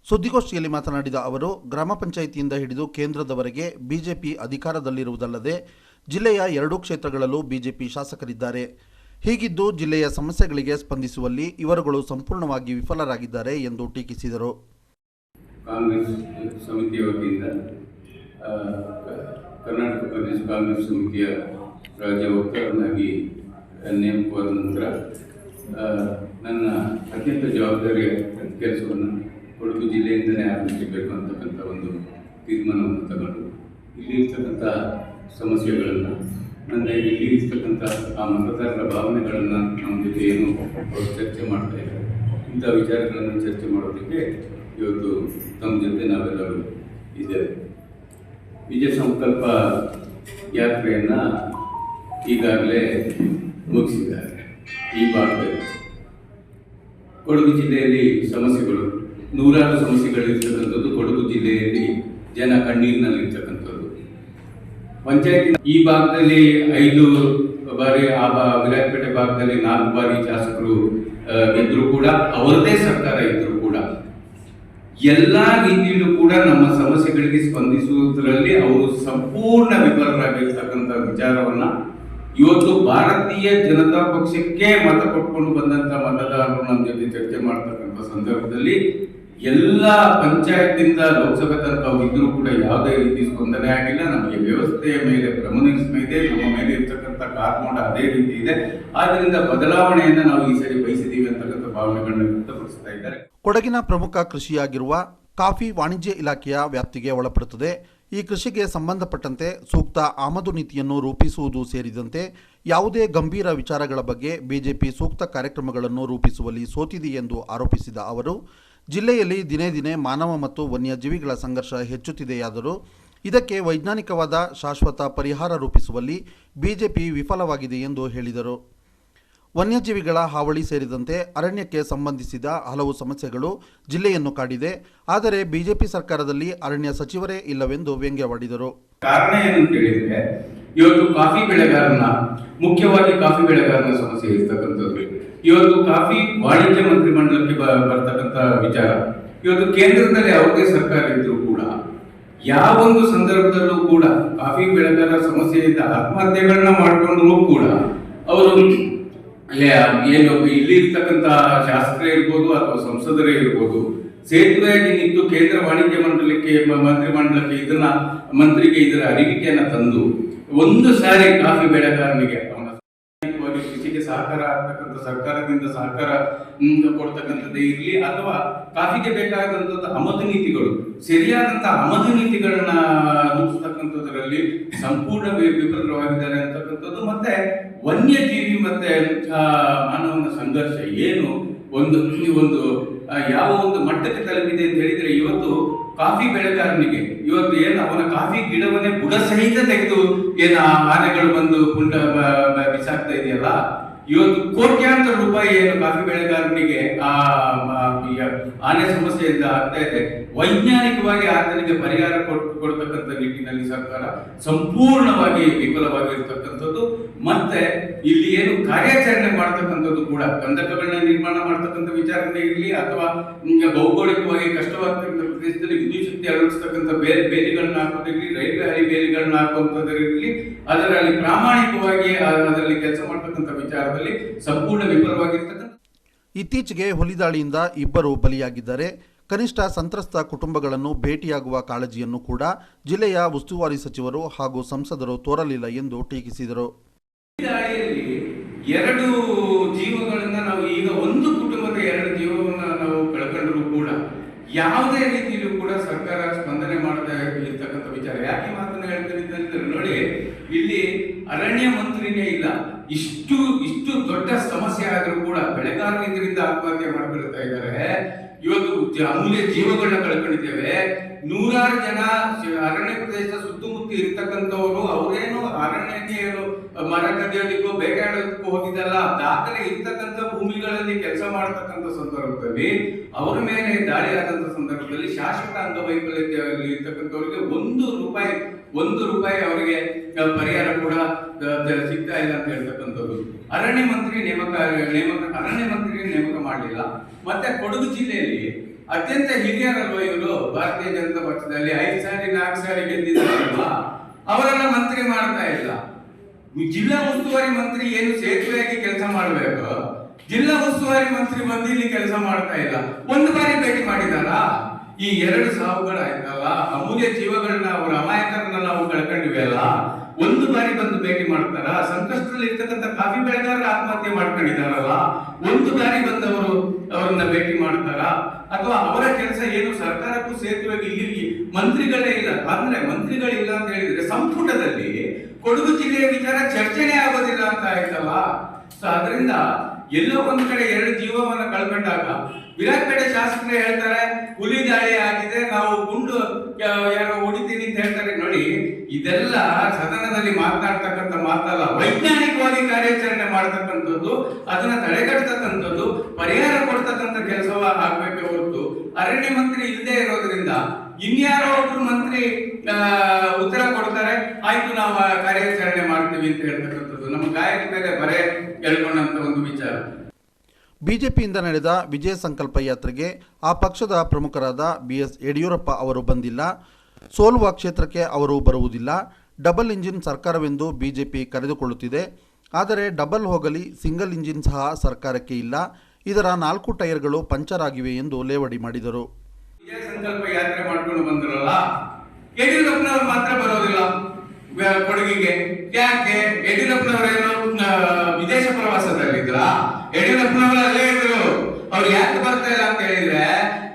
ಸುದ್ದಿಗೋಷ್ಠಿಯಲ್ಲಿ ಮಾತನಾಡಿದ ಅವರು, ಗ್ರಾಮ ಪಂಚಾಯಿತಿಯಿಂದ ಹಿಡಿದು ಕೇಂದ್ರದವರೆಗೆ ಬಿಜೆಪಿ ಅಧಿಕಾರದಲ್ಲಿರುವುದಲ್ಲದೆ ಜಿಲ್ಲೆಯ 2 ಕ್ಷೇತ್ರಗಳಲ್ಲೂ ಬಿಜೆಪಿ ಶಾಸಕರಿದ್ದಾರೆ. ಹೀಗಿದ್ದು ಜಿಲ್ಲೆಯ ಸಮಸ್ಯೆಗಳಿಗೆ ಸ್ಪಂದಿಸುವಲ್ಲಿ ಇವರುಗಳು ಸಂಪೂರ್ಣವಾಗಿ ವಿಫಲರಾಗಿದ್ದಾರೆ ಎಂದು ಟೀಕಿಸಿದರು. ಕಾಂಗ್ರೆಸ್ ಸಮಿತಿಯ ವತಿಯಿಂದ ಕರ್ನಾಟಕ ಪ್ರದೇಶ ಕಾಂಗ್ರೆಸ್ ಸಮಿತಿಯ ರಾಜ್ಯ ವಕ್ತಾರನಾಗಿ ನೇಮಕವಾದ ನಂತರ ನನ್ನ ಅತ್ಯಂತ ಜವಾಬ್ದಾರಿಯ ಕೆಲಸವನ್ನು ಕೊಡಗು ಜಿಲ್ಲೆಯಿಂದಲೇ ಆರಂಭಿಸಬೇಕು ಅಂತಕ್ಕಂಥ ಒಂದು ತೀರ್ಮಾನವನ್ನು ತಗೊಂಡು ಇಲ್ಲಿ ಇರ್ತಕ್ಕಂಥ ಸಮಸ್ಯೆಗಳನ್ನು ಅಂದರೆ ಇಲ್ಲಿ ಇರ್ತಕ್ಕಂಥ ಆ ಮತದಾರರ ಭಾವನೆಗಳನ್ನು ನಮ್ಮ ಜೊತೆ ಏನು ಅವರು ಚರ್ಚೆ ಮಾಡ್ತಾ ಇದ್ದಾರೆ, ಇಂಥ ವಿಚಾರಗಳನ್ನು ಚರ್ಚೆ ಮಾಡೋದಕ್ಕೆ ಇವತ್ತು ತಮ್ಮ ಜೊತೆ ನಾವೆಲ್ಲರೂ ಇದ್ದೇವೆ. ವಿಜಯ ಸಂಕಲ್ಪ ಯಾತ್ರೆಯನ್ನು ಈಗಾಗಲೇ ಮುಗಿಸಿದ್ದಾರೆ. ಈ ಭಾಗದಲ್ಲಿ ಕೊಡಗು ಜಿಲ್ಲೆಯಲ್ಲಿ ಸಮಸ್ಯೆಗಳು, ನೂರಾರು ಸಮಸ್ಯೆಗಳಿರ್ತಕ್ಕಂಥದ್ದು ಕೊಡಗು ಜಿಲ್ಲೆಯಲ್ಲಿ ಜನ ಕಣ್ಣೀರಿನಲ್ಲಿರ್ತಕ್ಕಂಥದ್ದು. ಪಂಚಾಯತಿ ಈ ಭಾಗದಲ್ಲಿ 5 ಬಾರಿ, ಆ ವಿರಾಜಪೇಟೆ ಭಾಗದಲ್ಲಿ 4 ಬಾರಿ ಶಾಸಕರು ಗೆದ್ದರೂ ಕೂಡ, ಅವರದೇ ಸರ್ಕಾರ ಇದ್ದರೂ ಕೂಡ ಎಲ್ಲ ರೀತಿಯಲ್ಲೂ ಕೂಡ ನಮ್ಮ ಸಮಸ್ಯೆಗಳಿಗೆ ಸ್ಪಂದಿಸುವುದರಲ್ಲಿ ಅವರು ಸಂಪೂರ್ಣ ವಿಫಲರಾಗಿರ್ತಕ್ಕಂಥ ವಿಚಾರವನ್ನ ಇವತ್ತು ಭಾರತೀಯ ಜನತಾ ಪಕ್ಷಕ್ಕೆ ಮತ ಕೊಟ್ಕೊಂಡು ಬಂದಂತ ಮತದಾರರು ನಮ್ಮ ಜೊತೆ ಚರ್ಚೆ ಮಾಡ್ತಕ್ಕಂಥ ಸಂದರ್ಭದಲ್ಲಿ ಎಲ್ಲ ಪಂಚಾಯತ್ನಿಂದ ಲೋಕಸಭೆ ತನಕ ಹೋಗಿದ್ರು ಕೂಡ ಯಾವುದೇ ರೀತಿ ಸ್ಪಂದನೆ ಆಗಿಲ್ಲ. ನಮಗೆ ವ್ಯವಸ್ಥೆಯ ಮೇಲೆ ಭ್ರಮನಿರಸನ ಇದೆ, ನಮ್ಮ ಮೇಲೆ ಇರ್ತಕ್ಕಂಥ ಕಾರ್ಮೋಡ ಅದೇ ರೀತಿ ಇದೆ. ಆದ್ರಿಂದ ಬದಲಾವಣೆಯನ್ನ ನಾವು ಈ ಸರಿ ಬಯಸಿದೀವಿ ಅಂತಕ್ಕಂಥ ಭಾವನೆಗಳನ್ನ ವ್ಯಕ್ತಪಡಿಸ್ತಾ ಇದ್ದಾರೆ. ಕೊಡಗಿನ ಪ್ರಮುಖ ಕೃಷಿಯಾಗಿರುವ ಕಾಫಿ ವಾಣಿಜ್ಯ ಇಲಾಖೆಯ ವ್ಯಾಪ್ತಿಗೆ ಒಳಪಡುತ್ತದೆ. ಈ ಕೃಷಿಗೆ ಸಂಬಂಧಪಟ್ಟಂತೆ ಸೂಕ್ತ ಆಮದು ನೀತಿಯನ್ನು ರೂಪಿಸುವುದು ಸೇರಿದಂತೆ ಯಾವುದೇ ಗಂಭೀರ ವಿಚಾರಗಳ ಬಗ್ಗೆ ಬಿಜೆಪಿ ಸೂಕ್ತ ಕಾರ್ಯಕ್ರಮಗಳನ್ನು ರೂಪಿಸುವಲ್ಲಿ ಸೋತಿದೆ ಎಂದು ಆರೋಪಿಸಿದ ಅವರು, ಜಿಲ್ಲೆಯಲ್ಲಿ ದಿನೇ ದಿನೇ ಮಾನವ ಮತ್ತು ವನ್ಯಜೀವಿಗಳ ಸಂಘರ್ಷ ಹೆಚ್ಚುತ್ತಿದೆಯಾದರೂ ಇದಕ್ಕೆ ವೈಜ್ಞಾನಿಕವಾದ ಶಾಶ್ವತ ಪರಿಹಾರ ರೂಪಿಸುವಲ್ಲಿ ಬಿಜೆಪಿ ವಿಫಲವಾಗಿದೆ ಎಂದು ಹೇಳಿದರು. ವನ್ಯಜೀವಿಗಳ ಹಾವಳಿ ಸೇರಿದಂತೆ ಅರಣ್ಯಕ್ಕೆ ಸಂಬಂಧಿಸಿದ ಹಲವು ಸಮಸ್ಯೆಗಳು ಜಿಲ್ಲೆಯನ್ನು ಕಾಡಿದೆ. ಆದರೆ ಬಿಜೆಪಿ ಸರ್ಕಾರದಲ್ಲಿ ಅರಣ್ಯ ಸಚಿವರೇ ಇಲ್ಲವೆಂದು ವ್ಯಂಗ್ಯವಾಡಿದರು. ಕಾರಣ ಏನಂತ ಹೇಳಿದ್ರೆ, ಇವತ್ತು ಕಾಫಿ ಬೆಳೆಗಾರನ, ಮುಖ್ಯವಾಗಿ ಕಾಫಿ ಬೆಳೆಗಾರನ ಸಮಸ್ಯೆ ಇರ್ತಕ್ಕಂಥದ್ದು. ಇವತ್ತು ಕಾಫಿ ವಾಣಿಜ್ಯ ಮಂತ್ರಿಮಂಡಲಕ್ಕೆ ಬರ್ತಕ್ಕಂಥ ವಿಚಾರ. ಇವತ್ತು ಕೇಂದ್ರದಲ್ಲಿ ಯಾವುದೇ ಸರ್ಕಾರ ಇದ್ರೂ ಕೂಡ ಯಾವೊಂದು ಸಂದರ್ಭದಲ್ಲೂ ಕೂಡ ಕಾಫಿ ಬೆಳೆಗಾರರ ಸಮಸ್ಯೆಯಿಂದ ಆತ್ಮಹತ್ಯೆಗಳನ್ನ ಮಾಡಿಕೊಂಡ್ರೂ ಕೂಡ ಅವರು ಏನು ಇಲ್ಲಿ ಇರ್ತಕ್ಕಂಥ ಶಾಸಕರೇ ಇರ್ಬೋದು ಅಥವಾ ಸಂಸದರೇ ಇರ್ಬೋದು, ಸೇತುವೆಯಾಗಿ ನಿಂತು ಕೇಂದ್ರ ವಾಣಿಜ್ಯ ಮಂತ್ರಿಮಂಡಲಕ್ಕೆ ಇದನ್ನ ಮಂತ್ರಿಗೆ ಇದರ ಅರಿವಿಕೆಯನ್ನ ತಂದು ಒಂದು ಸಾರಿ ಕಾಫಿ ಬೆಳೆಗಾರನಿಗೆ ಅವನ ಕೃಷಿಗೆ ಸಹಕಾರ ಆಗ್ತಕ್ಕಂಥ ಸರ್ಕಾರದಿಂದ ಸಹಕಾರ ಕೊಡ್ತಕ್ಕಂಥದ್ದೇ ಇರಲಿ ಅಥವಾ ಕಾಫಿಗೆ ಬೇಕಾದಂತಹ ಆಮದು ನೀತಿಗಳು, ಸರಿಯಾದಂತ ಆಮದು ನೀತಿಗಳನ್ನ ರೂಪಿಸ್ತಕ್ಕಂಥದ್ರಲ್ಲಿ ಸಂಪೂರ್ಣ ವಿಫಲವಾಗಿದ್ದಾರೆ ಅಂತಕ್ಕಂಥದ್ದು. ಮತ್ತೆ ವನ್ಯಜೀವಿ ಮತ್ತೆ ಮಾನವನ ಸಂಘರ್ಷ ಏನು ಒಂದು ಯಾವ ಒಂದು ಮಟ್ಟಕ್ಕೆ ತಲುಪಿದೆ ಅಂತ ಹೇಳಿದ್ರೆ, ಇವತ್ತು ಕಾಫಿ ಬೆಳೆಗಾರನಿಗೆ ಇವತ್ತು ಏನು ಅವನ ಕಾಫಿ ಗಿಡವನ್ನೇ ಬುಡ ಸಹಿತ ತೆಗೆದು ಏನು ಆನೆಗಳು ಬಂದು ಬಿಸಾಕ್ತಾ ಇದೆಯಲ್ಲ, ಇವತ್ತು ಕೋಟ್ಯಾಂತರ ರೂಪಾಯಿ ಏನು ಕಾಫಿ ಬೆಳೆಗಾರನಿಗೆ ಆನೆ ಸಮಸ್ಯೆಯಿಂದ ಆಗ್ತಾ ಇದೆ. ವೈಜ್ಞಾನಿಕವಾಗಿ ಆತನಿಗೆ ಪರಿಹಾರ ಕೊಡ್ತಕ್ಕಂಥ ನಿಟ್ಟಿನಲ್ಲಿ ಸರ್ಕಾರ ಸಂಪೂರ್ಣವಾಗಿ ವಿಫಲವಾಗಿರ್ತಕ್ಕಂಥದ್ದು. ಮತ್ತೆ ಇಲ್ಲಿ ಏನು ಕಾರ್ಯಾಚರಣೆ ಮಾಡ್ತಕ್ಕಂಥದ್ದು ಕೂಡ, ಕಂದಕಗಳನ್ನ ನಿರ್ಮಾಣ ಮಾಡ್ತಕ್ಕಂಥ ವಿಚಾರನೆ ಇರಲಿ ಅಥವಾ ಭೌಗೋಳಿಕವಾಗಿ ಕಷ್ಟವಾಗ್ತಕ್ಕಂಥ ಪ್ರದೇಶದಲ್ಲಿ ವಿದ್ಯುತ್ ಶಕ್ತಿ ಅಳವಡಿಸ್ತಕ್ಕಂಥ ಬೇಲಿಗಳನ್ನ ಹಾಕೋದಿರಲಿ, ರೈಲ್ವೆ ಹಳಿ ಬೇಲಿಗಳನ್ನ ಹಾಕುವಂಥದ್ದಿರಲಿ, ಅದರಲ್ಲಿ ಪ್ರಾಮಾಣಿಕವಾಗಿ ಅದರಲ್ಲಿ ಕೆಲಸ ಮಾಡ್ತಕ್ಕಂಥ ವಿಚಾರದಲ್ಲಿ ಸಂಪೂರ್ಣ ವಿಫಲವಾಗಿರ್ತಕ್ಕಂಥ. ಇತ್ತೀಚೆಗೆ ಹುಲಿದಾಳಿಯಿಂದ ಇಬ್ಬರು ಬಲಿಯಾಗಿದ್ದಾರೆ. ಕನಿಷ್ಠ ಸಂತ್ರಸ್ತ ಕುಟುಂಬಗಳನ್ನು ಭೇಟಿಯಾಗುವ ಕಾಳಜಿಯನ್ನು ಕೂಡ ಜಿಲ್ಲೆಯ ಉಸ್ತುವಾರಿ ಸಚಿವರು ಹಾಗೂ ಸಂಸದರು ತೋರಲಿಲ್ಲ ಎಂದು ಟೀಕಿಸಿದರು. ದಾಳಿಯಲ್ಲಿ 2 ಜೀವಗಳನ್ನ ನಾವು ಈಗ ಒಂದು ಕುಟುಂಬದ 2 ಜೀವವನ್ನ ನಾವು ಕಳ್ಕೊಂಡ್ರು ಕೂಡ ಯಾವುದೇ ರೀತಿಯಲ್ಲೂ ಕೂಡ ಸರ್ಕಾರ ಸ್ಪಂದನೆ ಮಾಡ್ತಾ ಇರ್ತಕ್ಕಂಥ ವಿಚಾರ. ಯಾಕೆ ಮಾತನ್ನ ಹೇಳ್ತೀನಿ ಅಂತಂದ್ರೆ, ನೋಡಿ ಇಲ್ಲಿ ಅರಣ್ಯ ಮಂತ್ರಿನೇ ಇಲ್ಲ. ಇಷ್ಟು ದೊಡ್ಡ ಸಮಸ್ಯೆ ಆದ್ರೂ ಕೂಡ ಬೆಳೆಗಾರರು ಇದರಿಂದ ಆತ್ಮಹತ್ಯೆ ಮಾಡ್ಕೊಳ್ತಾ ಇದ್ದಾರೆ. ಇವತ್ತು ಅಮೂಲ್ಯ ಜೀವಗಳನ್ನ ಕಳ್ಕೊಂಡಿದ್ದೇವೆ. 100 ಜನ ಅರಣ್ಯ ಪ್ರದೇಶ ಸುತ್ತಮುತ್ತ ಇರ್ತಕ್ಕಂಥವ್ರು ಅವರೇನು ಅರಣ್ಯಕ್ಕೆ ಏನು ಮರ ಕದಿಯೋದಕ್ಕೂ ಬೇಟೆಯಾಡೋದಕ್ಕೂ ಹೋಗಿದ್ದಲ್ಲ, ದಾಖಲೆ ಇರ್ತಕ್ಕಂಥ ಭೂಮಿಗಳಲ್ಲಿ ಕೆಲಸ ಮಾಡತಕ್ಕಂಥ ಸಂದರ್ಭದಲ್ಲಿ ಅವರ ಮೇಲೆ ದಾಳಿ ಆದಂತ ಸಂದರ್ಭದಲ್ಲಿ ಶಾಶ್ವತ ಅಂಗವೈಕಲ್ಯದಲ್ಲಿ ಇರ್ತಕ್ಕಂಥವ್ರಿಗೆ ಒಂದು ರೂಪಾಯಿ ಅವರಿಗೆ ಪರಿಹಾರ ಕೂಡ ಸಿಗ್ತಾ ಇಲ್ಲ ಅಂತ ಹೇಳ್ತಕ್ಕಂಥದ್ದು. ಅರಣ್ಯ ಮಂತ್ರಿ ನೇಮಕ ಮಾಡಲಿಲ್ಲ. ಮತ್ತೆ ಕೊಡಗು ಜಿಲ್ಲೆಯಲ್ಲಿ ಅತ್ಯಂತ ಹಿರಿಯರಲ್ವ ಇವರು, ಭಾರತೀಯ ಜನತಾ ಪಕ್ಷದಲ್ಲಿ 5 ಸಾರಿ 4 ಸಾರಿ ಗೆದ್ದಿದ್ದಾರಲ್ವಾ, ಅವರೆಲ್ಲ ಮಂತ್ರಿ ಮಾಡ್ತಾ ಇಲ್ಲ. ಜಿಲ್ಲಾ ಉಸ್ತುವಾರಿ ಮಂತ್ರಿ ಏನು ಸೇತುವೆಯಾಗಿ ಕೆಲಸ ಮಾಡಬೇಕು, ಜಿಲ್ಲಾ ಉಸ್ತುವಾರಿ ಮಂತ್ರಿ ಬಂದು ಇಲ್ಲಿ ಕೆಲಸ ಮಾಡ್ತಾ ಇಲ್ಲ. ಒಂದು ಬಾರಿ ಭೇಟಿ ಮಾಡಿದಾರಾ? ಈ 2 ಸಾವುಗಳಾಯ್ತಲ್ಲ, ಅಮೂಲ್ಯ ಜೀವಗಳನ್ನ ಅವರ ಅಮಾಯಕರನ್ನ ನಾವು ಕಳ್ಕೊಂಡಿವೆ ಅಲ್ಲ, ಒಂದು ಬಾರಿ ಬಂದು ಭೇಟಿ ಮಾಡ್ತಾರ? ಸಂಕಷ್ಟದಲ್ಲಿ ಇರ್ತಕ್ಕಂಥ ಕಾಫಿ ಬೆಳೆಗಾರರ ಆತ್ಮಹತ್ಯೆ ಮಾಡ್ಕೊಂಡಿದಾರಲ್ಲ, ಒಂದು ಬಾರಿ ಬಂದವರು ಅವರನ್ನ ಭೇಟಿ ಮಾಡ್ತಾರ? ಅಥವಾ ಅವರ ಕೆಲಸ ಏನು ಸರ್ಕಾರಕ್ಕೂ ಸೇತುವೆಗೆ ಇಲ್ಲಿ ಮಂತ್ರಿಗಳೇ ಇಲ್ಲ. ಅಂದ್ರೆ ಮಂತ್ರಿಗಳಿಲ್ಲ ಅಂತ ಹೇಳಿದ್ರೆ ಸಂಪುಟದಲ್ಲಿ ಕೊಡಗು ಜಿಲ್ಲೆಯ ವಿಚಾರ ಚರ್ಚೆನೇ ಆಗೋದಿಲ್ಲ ಅಂತ ಆಯ್ತಲ್ಲ. ಸೊ ಅದರಿಂದ ಎಲ್ಲೋ ಒಂದು ಕಡೆ 2 ಜೀವವನ್ನ ಕಳ್ಕೊಂಡಾಗ ವಿರಾಜಪೇಟೆ ಶಾಸಕರೇ ಹೇಳ್ತಾರೆ ಹುಲಿ ದಾಳಿ ಆಗಿದೆ, ನಾವು ಗುಂಡು ಯಾರೋ ಹೊಡಿತೀನಿ ಅಂತ ಹೇಳ್ತಾರೆ. ನೋಡಿ, ಇದೆಲ್ಲ ಸದನದಲ್ಲಿ ಮಾತನಾಡ್ತಕ್ಕಂಥ ಮಾತಲ್ಲ, ವೈಜ್ಞಾನಿಕವಾಗಿ ಕಾರ್ಯಾಚರಣೆ ಮಾಡ್ತಕ್ಕಂಥದ್ದು, ಅದನ್ನ ತಡೆಗಟ್ಟತಕ್ಕಂಥದ್ದು, ಪರಿಹಾರ ಕೊಡ್ತಕ್ಕಂಥ ಕೆಲಸವ ಆಗ್ಬೇಕೆ ಹೊರತು ಅರಣ್ಯ ಮಂತ್ರಿ ಇಲ್ಲದೆ ಇರೋದ್ರಿಂದ ಇನ್ಯಾರೋ ಒಬ್ರು ಮಂತ್ರಿ ಉತ್ತರ ಕೊಡ್ತಾರೆ, ಆಯ್ತು ನಾವು ಕಾರ್ಯಾಚರಣೆ ಮಾಡ್ತೀವಿ ಅಂತ ಹೇಳ್ತಕ್ಕಂಥದ್ದು ನಮ್ಮ ಗಾಯದ ಮೇಲೆ ಬರೆ ಹೇಳ್ಕೊಂಡಂತ ಒಂದು ವಿಚಾರ. ಬಿಜೆಪಿಯಿಂದ ನಡೆದ ವಿಜಯ ಸಂಕಲ್ಪ ಯಾತ್ರೆಗೆ ಆ ಪಕ್ಷದ ಪ್ರಮುಖರಾದ BS ಯಡಿಯೂರಪ್ಪ ಅವರು ಬಂದಿಲ್ಲ. ಸೋಲುವ ಕ್ಷೇತ್ರಕ್ಕೆ ಅವರು ಬರುವುದಿಲ್ಲ. ಡಬಲ್ ಇಂಜಿನ್ ಸರ್ಕಾರವೆಂದು ಬಿಜೆಪಿ ಕರೆದುಕೊಳ್ಳುತ್ತಿದೆ. ಆದರೆ ಡಬಲ್ ಹೋಗಲಿ ಸಿಂಗಲ್ ಇಂಜಿನ್ ಸಹ ಸರ್ಕಾರಕ್ಕೆ ಇಲ್ಲ. ಇದರ 4 ಟೈರ್ಗಳು ಪಂಚರ್ ಆಗಿವೆ ಎಂದು ಲೇವಡಿ ಮಾಡಿದರು. ವಿಜಯ ಸಂಕಲ್ಪ ಯಾತ್ರೆ ಮಾಡ್ಕೊಂಡು ಬಂದ್ರಲ್ಲ, ಯಡಿಯೂರಪ್ಪನವ್ರು ಮಾತ್ರ ಬರೋದಿಲ್ಲ ಕೊಡಗಿಗೆ. ಯಾಕೆ? ಯಡಿಯೂರಪ್ಪನವರೇನು ವಿದೇಶ ಪ್ರವಾಸದಲ್ಲಿದ್ರ? ಯಡಿಯೂರಪ್ಪನವರು ಅಲ್ಲೇ ಇದ್ರು. ಅವ್ರು ಯಾಕೆ ಬರ್ತಾ ಇಲ್ಲ ಅಂತ ಹೇಳಿದ್ರೆ,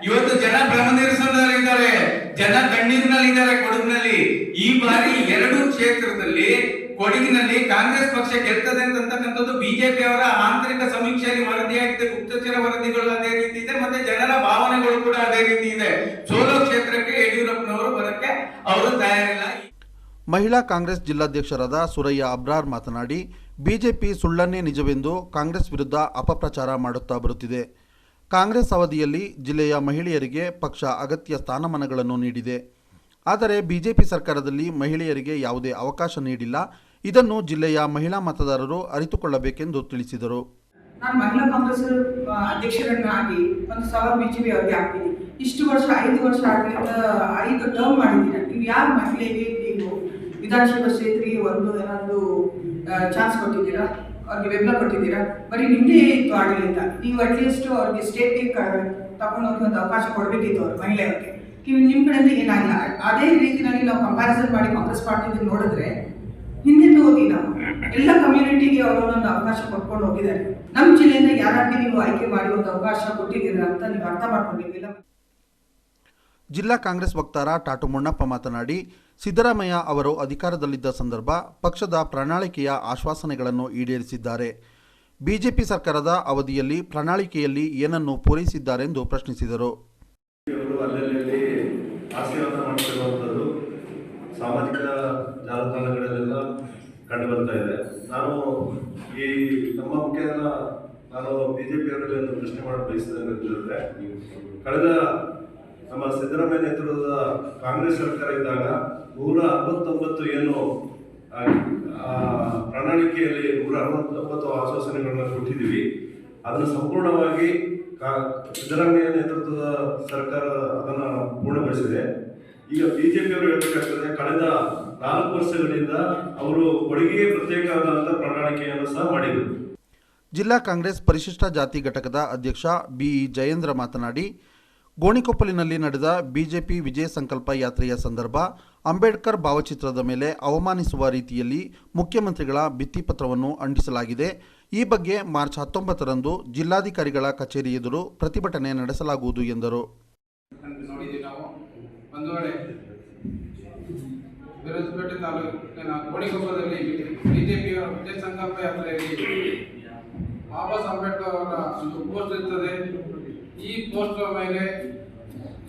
ಇವತ್ತು ಜನ ಭ್ರಮ ನಿರಸನದಲ್ಲಿದ್ದಾರೆ, ಜನ ಕಣ್ಣೀರಿನಲ್ಲಿದ್ದಾರೆ ಕೊಡಗಿನಲ್ಲಿ. ಈ ಬಾರಿ 2 ಕ್ಷೇತ್ರದಲ್ಲಿ ಕೊಡಗಿನಲ್ಲಿ ಕಾಂಗ್ರೆಸ್ ಪಕ್ಷ ಗೆಲ್ತದೆ ಅಂತಕ್ಕಂಥದ್ದು ಬಿಜೆಪಿ ಅವರ ಆಂತರಿಕ ಸಮೀಕ್ಷೆಯಲ್ಲಿ ವರದಿಯಾಗಿದೆ. ಗುಪ್ತಚರ ವರದಿಗಳು ಅದೇ ರೀತಿ ಇದೆ, ಮತ್ತೆ ಜನರ ಭಾವನೆಗಳು ಕೂಡ ಅದೇ ರೀತಿ ಇದೆ. ಸೋಲೋ ಕ್ಷೇತ್ರಕ್ಕೆ ಯಡಿಯೂರಪ್ಪನವರು ಬರಕ್ಕೆ ಅವರು ತಯಾರಿಲ್ಲ. ಮಹಿಳಾ ಕಾಂಗ್ರೆಸ್ ಜಿಲ್ಲಾಧ್ಯಕ್ಷರಾದ ಸುರಯ್ಯ ಅಬ್ರಾರ್ ಮಾತನಾಡಿ, ಬಿಜೆಪಿ ಸುಳ್ಳನ್ನೇ ನಿಜವೆಂದು ಕಾಂಗ್ರೆಸ್ ವಿರುದ್ಧ ಅಪಪ್ರಚಾರ ಮಾಡುತ್ತಾ ಬರುತ್ತಿದೆ. ಕಾಂಗ್ರೆಸ್ ಅವಧಿಯಲ್ಲಿ ಜಿಲ್ಲೆಯ ಮಹಿಳೆಯರಿಗೆ ಪಕ್ಷ ಅಗತ್ಯ ಸ್ಥಾನಮಾನಗಳನ್ನು ನೀಡಿದೆ. ಆದರೆ ಬಿಜೆಪಿ ಸರ್ಕಾರದಲ್ಲಿ ಮಹಿಳೆಯರಿಗೆ ಯಾವುದೇ ಅವಕಾಶ ನೀಡಿಲ್ಲ. ಇದನ್ನು ಜಿಲ್ಲೆಯ ಮಹಿಳಾ ಮತದಾರರು ಅರಿತುಕೊಳ್ಳಬೇಕೆಂದು ತಿಳಿಸಿದರು. ನಾನು ಮಹಿಳಾ ಕಾಂಗ್ರೆಸ್ ಅಧ್ಯಕ್ಷರನ್ನಾಗಿ ಒಂದು ಸವಾಲು ಬಿಜೆಪಿ ಅವರಿಗೆ ಹಾಕ್ತೀನಿ. ಇಷ್ಟು ವರ್ಷ 5 ವರ್ಷ ಆಗಲಿಂದ 5 ಟರ್ಮ್ ಮಾಡಿದ್ದೀರಾ. ನೀವು ಯಾವ ಮಹಿಳೆಗೆ ನೀವು ವಿಧಾನಸಭಾ ಕ್ಷೇತ್ರಕ್ಕೆ ಏನಾದ್ರು ಚಾನ್ಸ್ ಕೊಟ್ಟಿದ್ದೀರಾ? ಅವ್ರಿಗೆ ಬೆಂಬಲ ಕೊಟ್ಟಿದ್ದೀರಾ? ಬರೀ ನಿಮ್ಮದೇ ಇತ್ತು ಆಡಳಿತ. ನೀವು ಅಟ್ಲೀಸ್ಟ್ ಅವ್ರಿಗೆ ಸ್ಟೇಟ್ಗೆ ತಗೊಂಡೋಗಿ ಒಂದು ಅವಕಾಶ ಕೊಡಬೇಕಿತ್ತು ಅವ್ರು ಮಹಿಳೆಯರಿಗೆ. ನೀವು ನಿಮ್ಮ ಕಡೆಯಿಂದ ಏನಾಗಿಲ್ಲ. ಅದೇ ರೀತಿಯಾಗಿ ನಾವು ಕಂಪ್ಯಾರಿಸನ್ ಮಾಡಿ ಕಾಂಗ್ರೆಸ್ ಪಾರ್ಟಿ ನೋಡಿದ್ರೆ ಹಿಂದಿನ ಹೋಗಿ ನಾವು ಎಲ್ಲ ಕಮ್ಯುನಿಟಿಗೆ ಅವರೊಂದು ಅವಕಾಶ ಕೊಟ್ಕೊಂಡು ಹೋಗಿದ್ದಾರೆ. ನಮ್ಮ ಜಿಲ್ಲೆಯಿಂದ ಯಾರಾಗಿ ನೀವು ಆಯ್ಕೆ ಮಾಡಿ ಒಂದು ಅವಕಾಶ ಕೊಟ್ಟಿದ್ದೀರಾ ಅಂತ ನೀವು ಅರ್ಥ ಮಾಡ್ಕೊಬೇಕಿಲ್ಲ. ಜಿಲ್ಲಾ ಕಾಂಗ್ರೆಸ್ ವಕ್ತಾರ ಟಾಟು ಮುಣ್ಣಪ್ಪ ಮಾತನಾಡಿ, ಸಿದ್ದರಾಮಯ್ಯ ಅವರು ಅಧಿಕಾರದಲ್ಲಿದ್ದ ಸಂದರ್ಭ ಪಕ್ಷದ ಪ್ರಣಾಳಿಕೆಯ ಆಶ್ವಾಸನೆಗಳನ್ನು ಈಡೇರಿಸಿದ್ದಾರೆ. ಬಿಜೆಪಿ ಸರ್ಕಾರದ ಅವಧಿಯಲ್ಲಿ ಪ್ರಣಾಳಿಕೆಯಲ್ಲಿ ಏನನ್ನು ಪೂರೈಸಿದ್ದಾರೆಂದು ಪ್ರಶ್ನಿಸಿದರು. ಅಲ್ಲಲ್ಲಿ ಹಾಸ್ಯವನ್ನು ಮಾಡ್ತಿರುವಂಥದ್ದು ಸಾಮಾಜಿಕ ಜಾಲತಾಣಗಳಲ್ಲೆಲ್ಲ ಕಂಡು ಬರ್ತಾ ಇದೆ. ನಾನು ಈ ನಮ್ಮ ಮುಖ್ಯನ ನಾನು ಬಿಜೆಪಿ ಅವರಲ್ಲಿ ಒಂದು ಪ್ರಶ್ನೆ ಮಾಡಲು ಬಯಸಿದ್ರೆ, ಕಳೆದ ನಮ್ಮ ಸಿದ್ದರಾಮಯ್ಯ ನೇತೃತ್ವದ ಕಾಂಗ್ರೆಸ್ ಸರ್ಕಾರ ಇದ್ದಾಗ 169 ಏನು ಪ್ರಣಾಳಿಕೆಯಲ್ಲಿ 169 ಆಶ್ವಾಸನೆಗಳನ್ನ ಕೊಟ್ಟಿದ್ದೀವಿ. ಅದನ್ನು ಸಂಪೂರ್ಣವಾಗಿ ಸಿದ್ದರಾಮಯ್ಯ ನೇತೃತ್ವದ ಸರ್ಕಾರ ಅದನ್ನು ಪೂರ್ಣಗೊಳಿಸಿದೆ. ಈಗ ಬಿಜೆಪಿ ಅವರು ಹೇಳಬೇಕಾಗ್ತದೆ, ಕಳೆದ 4 ವರ್ಷಗಳಿಂದ ಅವರು ಕೊಡಗಿಗೆ ಪ್ರತ್ಯೇಕವಾದಂಥ ಪ್ರಣಾಳಿಕೆಯನ್ನು ಸಹ ಮಾಡಿದರು. ಜಿಲ್ಲಾ ಕಾಂಗ್ರೆಸ್ ಪರಿಶಿಷ್ಟ ಜಾತಿ ಘಟಕದ ಅಧ್ಯಕ್ಷ ಬಿಇ ಜಯೇಂದ್ರ ಮಾತನಾಡಿ, ಗೋಣಿಕೊಪ್ಪಲಿನಲ್ಲಿ ನಡೆದ ಬಿಜೆಪಿ ವಿಜಯ ಸಂಕಲ್ಪ ಯಾತ್ರೆಯ ಸಂದರ್ಭ ಅಂಬೇಡ್ಕರ್ ಭಾವಚಿತ್ರದ ಮೇಲೆ ಅವಮಾನಿಸುವ ರೀತಿಯಲ್ಲಿ ಮುಖ್ಯಮಂತ್ರಿಗಳ ಭಿತ್ತಿಪತ್ರವನ್ನು ಅಂಟಿಸಲಾಗಿದೆ. ಈ ಬಗ್ಗೆ ಮಾರ್ಚ್ 19ರಂದು ಜಿಲ್ಲಾಧಿಕಾರಿಗಳ ಕಚೇರಿ ಎದುರು ಪ್ರತಿಭಟನೆ ನಡೆಸಲಾಗುವುದು ಎಂದರು. ಒಂದು ವೇಳೆ ವಿರಾಜಪೇಟೆ ತಾಲೂಕಿನ ಗೋಣಿಕೊಪ್ಪದಲ್ಲಿ ಬಿಜೆಪಿಯ ವಿಜಯ ಸಂಕಲ್ಪ ಯಾತ್ರೆಯಲ್ಲಿ ಬಾಬಾ ಸಾಹೇಬ್ ಅಂಬೇಡ್ಕರ್ ಅವರ ಒಂದು ಪೋಸ್ಟ್ ಇರ್ತದೆ. ಈ ಪೋಸ್ಟ್ ಮೇಲೆ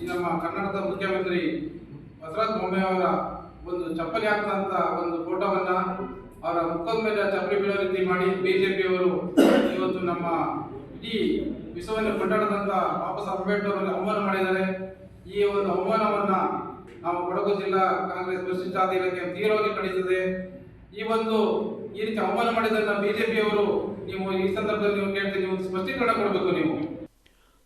ನಮ್ಮ ಕರ್ನಾಟಕದ ಮುಖ್ಯಮಂತ್ರಿ ಬಸವರಾಜ ಬೊಮ್ಮಾಯಿ ಅವರ ಒಂದು ಚಪ್ಪಲಿ ಹಾಕಿದಂಥ ಒಂದು ಫೋಟೋವನ್ನ ಅವರ ಮುಖದ ಮೇಲೆ ಚಪ್ಪಲಿ ಬೀಳೋ ರೀತಿ ಮಾಡಿ ಬಿಜೆಪಿಯವರು ಇವತ್ತು ನಮ್ಮ ಇಡೀ ವಿಶ್ವವನ್ನು ಕೊಂಡಾಡದಂಥ ಬಾಬಾ ಸಾಹೇಬ್ ಅಂಬೇಡ್ಕರ್ ಅವರಿಗೆ ಅವಮಾನ ಮಾಡಿದ್ದಾರೆ. ಈ ಒಂದು ಅವಮಾನವನ್ನ ನಾವು ಕೊಡಗು ಜಿಲ್ಲಾ ಕಾಂಗ್ರೆಸ್ ಪರಿಶಿಷ್ಟ ಜಾತಿ ಇಲಾಖೆ ತೀವ್ರವಾಗಿ ಖಂಡಿಸುತ್ತದೆ. ಈ ರೀತಿ ಅವಮಾನ ಮಾಡಿದ್ದನ್ನ ಬಿಜೆಪಿಯವರು ನೀವು ಈ ಸಂದರ್ಭದಲ್ಲಿ ನೀವು ಕೇಳ್ತೀವಿ, ನೀವು ಸ್ಪಷ್ಟೀಕರಣ ಕೊಡಬೇಕು. ನೀವು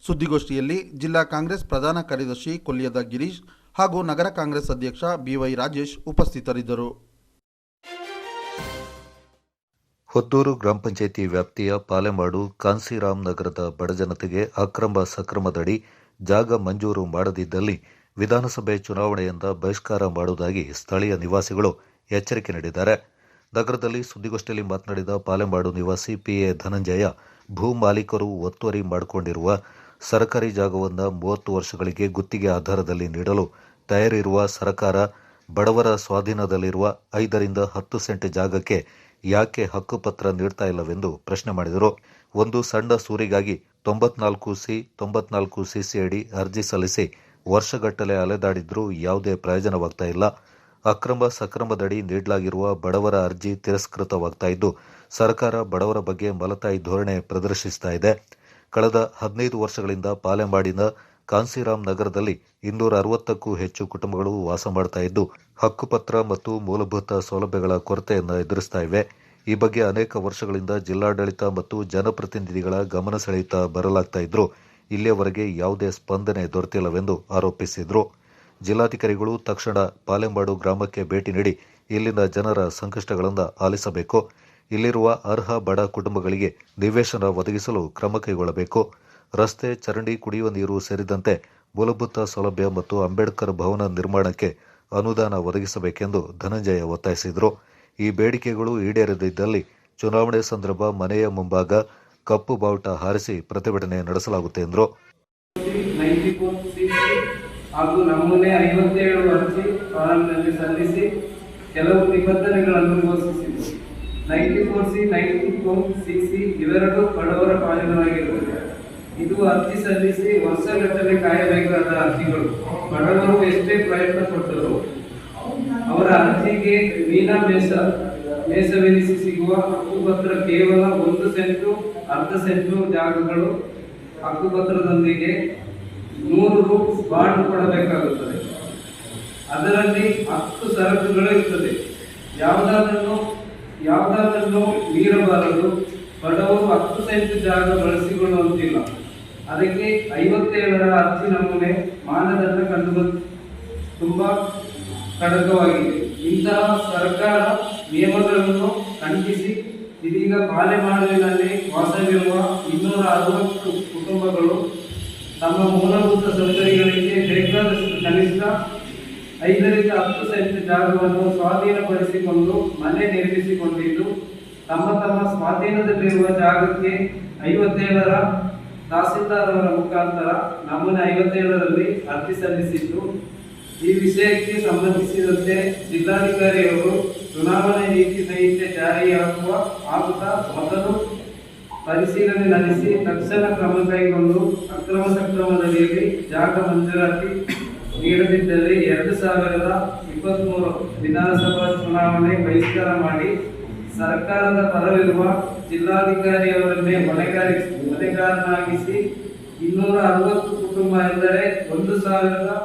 ಸುದ್ದಿಗೋಷ್ಠಿಯಲ್ಲಿ ಜಿಲ್ಲಾ ಕಾಂಗ್ರೆಸ್ ಪ್ರಧಾನ ಕಾರ್ಯದರ್ಶಿ ಕೊಲ್ಲಿಯದ ಗಿರೀಶ್ ಹಾಗೂ ನಗರ ಕಾಂಗ್ರೆಸ್ ಅಧ್ಯಕ್ಷ ಬಿವೈ ರಾಜೇಶ್ ಉಪಸ್ಥಿತರಿದ್ದರು. ಹೊತ್ತೂರು ಗ್ರಾಮ ಪಂಚಾಯಿತಿ ವ್ಯಾಪ್ತಿಯ ಪಾಲೆಮಾಡು ಕಾನ್ಸಿರಾಮ್ ನಗರದ ಬಡಜನತೆಗೆ ಅಕ್ರಮ ಸಕ್ರಮದಡಿ ಜಾಗ ಮಂಜೂರು ಮಾಡದಿದ್ದಲ್ಲಿ ವಿಧಾನಸಭೆ ಚುನಾವಣೆಯಿಂದ ಬಹಿಷ್ಕಾರ ಮಾಡುವುದಾಗಿ ಸ್ಥಳೀಯ ನಿವಾಸಿಗಳು ಎಚ್ಚರಿಕೆ ನೀಡಿದ್ದಾರೆ. ನಗರದಲ್ಲಿ ಸುದ್ದಿಗೋಷ್ಠಿಯಲ್ಲಿ ಮಾತನಾಡಿದ ಪಾಲೆಮಾಡು ನಿವಾಸಿ ಪಿಎ ಧನಂಜಯ, ಭೂ ಮಾಲೀಕರು ಒತ್ತುವರಿ ಮಾಡಿಕೊಂಡಿರುವ ಸರ್ಕಾರಿ ಜಾಗವನ್ನು 30 ವರ್ಷಗಳಿಗೆ ಗುತ್ತಿಗೆ ಆಧಾರದಲ್ಲಿ ನೀಡಲು ತಯಾರಿರುವ ಸರ್ಕಾರ ಬಡವರ ಸ್ವಾಧೀನದಲ್ಲಿರುವ 5 ರಿಂದ 10 ಸೆಂಟ್ ಜಾಗಕ್ಕೆ ಯಾಕೆ ಹಕ್ಕುಪತ್ರ ನೀಡ್ತಾ ಇಲ್ಲವೆಂದು ಪ್ರಶ್ನೆ ಮಾಡಿದರು. ಒಂದು ಸಣ್ಣ ಸೂರಿಗಾಗಿ 94C 94CC ಅಡಿ ಅರ್ಜಿ ಸಲ್ಲಿಸಿ ವರ್ಷಗಟ್ಟಲೆ ಅಲೆದಾಡಿದ್ರೂ ಯಾವುದೇ ಪ್ರಯೋಜನವಾಗ್ತಾ ಇಲ್ಲ. ಅಕ್ರಮ ಸಕ್ರಮದಡಿ ನೀಡಲಾಗಿರುವ ಬಡವರ ಅರ್ಜಿ ತಿರಸ್ಕೃತವಾಗ್ತಾ ಇದ್ದು ಸರ್ಕಾರ ಬಡವರ ಬಗ್ಗೆ ಮಲತಾಯಿ ಧೋರಣೆ ಪ್ರದರ್ಶಿಸ್ತಾ ಇದೆ. ಕಳೆದ 15 ವರ್ಷಗಳಿಂದ ಪಾಲೆಮಾಡಿನ ಕಾನ್ಸಿರಾಮ್ ನಗರದಲ್ಲಿ 260ಕ್ಕೂ ಹೆಚ್ಚು ಕುಟುಂಬಗಳು ವಾಸ ಮಾಡ್ತಾ ಇದ್ದು ಹಕ್ಕುಪತ್ರ ಮತ್ತು ಮೂಲಭೂತ ಸೌಲಭ್ಯಗಳ ಕೊರತೆಯನ್ನು ಎದುರಿಸ್ತಾ ಇವೆ. ಈ ಬಗ್ಗೆ ಅನೇಕ ವರ್ಷಗಳಿಂದ ಜಿಲ್ಲಾಡಳಿತ ಮತ್ತು ಜನಪ್ರತಿನಿಧಿಗಳ ಗಮನ ಸೆಳೆಯುತ್ತಾ ಬರಲಾಗ್ತಾ ಇದ್ರು ಇಲ್ಲಿಯವರೆಗೆ ಯಾವುದೇ ಸ್ಪಂದನೆ ದೊರೆತಿಲ್ಲವೆಂದು ಆರೋಪಿಸಿದರು. ಜಿಲ್ಲಾಧಿಕಾರಿಗಳು ತಕ್ಷಣ ಪಾಲೆಮಾಡು ಗ್ರಾಮಕ್ಕೆ ಭೇಟಿ ನೀಡಿ ಇಲ್ಲಿನ ಜನರ ಸಂಕಷ್ಟಗಳನ್ನು ಆಲಿಸಬೇಕು. ಇಲ್ಲಿರುವ ಅರ್ಹ ಬಡ ಕುಟುಂಬಗಳಿಗೆ ನಿವೇಶನ ಒದಗಿಸಲು ಕ್ರಮ ಕೈಗೊಳ್ಳಬೇಕು. ರಸ್ತೆ, ಚರಂಡಿ, ಕುಡಿಯುವ ನೀರು ಸೇರಿದಂತೆ ಮೂಲಭೂತ ಸೌಲಭ್ಯ ಮತ್ತು ಅಂಬೇಡ್ಕರ್ ಭವನ ನಿರ್ಮಾಣಕ್ಕೆ ಅನುದಾನ ಒದಗಿಸಬೇಕೆಂದು ಧನಂಜಯ ಒತ್ತಾಯಿಸಿದರು. ಈ ಬೇಡಿಕೆಗಳು ಈಡೇರದಿದ್ದಲ್ಲಿ ಚುನಾವಣೆ ಸಂದರ್ಭ ಮನೆಯ ಮುಂಭಾಗ ಕಪ್ಪು ಬಾವುಟ ಹಾರಿಸಿ ಪ್ರತಿಭಟನೆ ನಡೆಸಲಾಗುತ್ತೆ ಎಂದರು. ಹಾಗೂ ನಮೂನೆ 57 ಅರ್ಜಿ ಫಾರಂನಲ್ಲಿ ಸಲ್ಲಿಸಿ ಕೆಲವು ನಿಬಂಧನೆಗಳನ್ನು ಘೋಷಿಸಿತು. 94C, 94CC ಇವೆರಡೂ ಬಡವರ ಪಾಲಿನವಾಗಿರುತ್ತದೆ. ಇದು ಅರ್ಜಿ ಸಲ್ಲಿಸಿ ವರ್ಷಗಟ್ಟಲೆ ಕಾಯಬೇಕಾದ ಅರ್ಜಿಗಳು. ಬಡವರು ಎಷ್ಟೇ ಪ್ರಯತ್ನ ಪಟ್ಟರು ಅವರ ಅರ್ಜಿಗೆ ಮೀನಾ ಮೇಸವೆನಿಸಿ ಸಿಗುವ ಹಕ್ಕುಪತ್ರ ಕೇವಲ 1 ಸೆಂಟು, ಅರ್ಧ ಸೆಂಟು ಜಾಗಗಳು ಹಕ್ಕುಪತ್ರದೊಂದಿಗೆ 100 ರು ಬಾಂಡ್ ಕೊಡಬೇಕಾಗುತ್ತದೆ. ಅದರಲ್ಲಿ 10 ಷರತ್ತುಗಳು ಇರುತ್ತದೆ. ಯಾವುದಾದನ್ನು ಮೀರಬಾರದು. ಬಡವರು 10 ಸೆಂಟ್ ಜಾಗ ಬಳಸಿಕೊಳ್ಳುವಂತಿಲ್ಲ. ಅದಕ್ಕೆ 57ರ ಅರ್ಜಿ ನಮೂನೆ ಮಾನದಂಡ ಕಂಡು ತುಂಬಾ ಕಡಕವಾಗಿದೆ. ಇಂತಹ ಸರ್ಕಾರ ನಿಯಮಗಳನ್ನು ಖಂಡಿಸಿ ಇದೀಗ ಪಾಲೆಮಾಡುವಿನಲ್ಲಿ ವಾಸವಿರುವ 260 ಕುಟುಂಬಗಳು ತಮ್ಮ ಮೂಲಭೂತ ಸೌಕರ್ಯಗಳಿಗೆ ಬೇಕಾದಷ್ಟು ಕನಿಷ್ಠ 5 ರಿಂದ 10 ಸೆಂಟ್ ಜಾಗವನ್ನು ಸ್ವಾಧೀನಪಡಿಸಿಕೊಂಡು ಮನೆ ನಿರ್ಮಿಸಿಕೊಂಡಿದ್ದು, ತಮ್ಮ ಸ್ವಾಧೀನದಲ್ಲಿರುವ ಜಾಗಕ್ಕೆ 57ರ ತಹಸೀಲ್ದಾರ್ ಅವರ ಮುಖಾಂತರ ನಮೂನೆ 57ರಲ್ಲಿ ಅರ್ಜಿ ಸಲ್ಲಿಸಿದ್ದು, ಈ ವಿಷಯಕ್ಕೆ ಸಂಬಂಧಿಸಿದಂತೆ ಜಿಲ್ಲಾಧಿಕಾರಿಯವರು ಚುನಾವಣೆ ನೀತಿ ಸಂಹಿತೆ ಜಾರಿಯಾಗುತ್ತಾ ಮೊದಲು ಪರಿಶೀಲನೆ ನಡೆಸಿ ತಕ್ಷಣ ಕ್ರಮ ಕೈಗೊಂಡು ಅಕ್ರಮ ಸಕ್ರಮದಡಿಯಲ್ಲಿ ಜಾಗ ಮಂಜೂರಾತಿ ನೀಡದಿದ್ದಲ್ಲಿ 2023 ವಿಧಾನಸಭಾ ಚುನಾವಣೆ ಬಹಿಷ್ಕಾರ ಮಾಡಿ ಸರ್ಕಾರದ ಪರವಿರುವ ಜಿಲ್ಲಾಧಿಕಾರಿಯವರನ್ನೇ ಹೊಣೆಗಾರನಾಗಿಸಿ 260 ಕುಟುಂಬ ಎಂದರೆ 1000.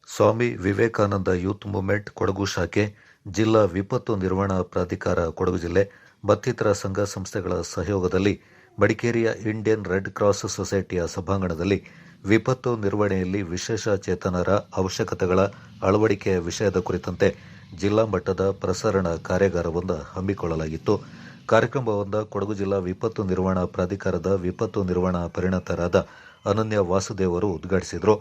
ಸ್ವಾಮಿ ವಿವೇಕಾನಂದ ಯೂತ್ ಮೂವ್ಮೆಂಟ್ ಕೊಡಗು ಶಾಖೆ, ಜಿಲ್ಲಾ ವಿಪತ್ತು ನಿರ್ವಹಣಾ ಪ್ರಾಧಿಕಾರ ಕೊಡಗು ಜಿಲ್ಲೆ ಮತ್ತಿತರ ಸಂಘ ಸಂಸ್ಥೆಗಳ ಸಹಯೋಗದಲ್ಲಿ ಮಡಿಕೇರಿಯ ಇಂಡಿಯನ್ ರೆಡ್ ಕ್ರಾಸ್ ಸೊಸೈಟಿಯ ಸಭಾಂಗಣದಲ್ಲಿ ವಿಪತ್ತು ನಿರ್ವಹಣೆಯಲ್ಲಿ ವಿಶೇಷ ಚೇತನರ ಅವಶ್ಯಕತೆಗಳ ಅಳವಡಿಕೆಯ ವಿಷಯದ ಕುರಿತಂತೆ ಜಿಲ್ಲಾ ಮಟ್ಟದ ಪ್ರಸರಣ ಕಾರ್ಯಾಗಾರವೊಂದು ಹಮ್ಮಿಕೊಳ್ಳಲಾಗಿತ್ತು. ಕಾರ್ಯಕ್ರಮವನ್ನು ಕೊಡಗು ಜಿಲ್ಲಾ ವಿಪತ್ತು ನಿರ್ವಹಣಾ ಪ್ರಾಧಿಕಾರದ ವಿಪತ್ತು ನಿರ್ವಹಣಾ ಪರಿಣತರಾದ ಅನನ್ಯ ವಾಸುದೇವ್ ಅವರು ಉದ್ಘಾಟಿಸಿದರು.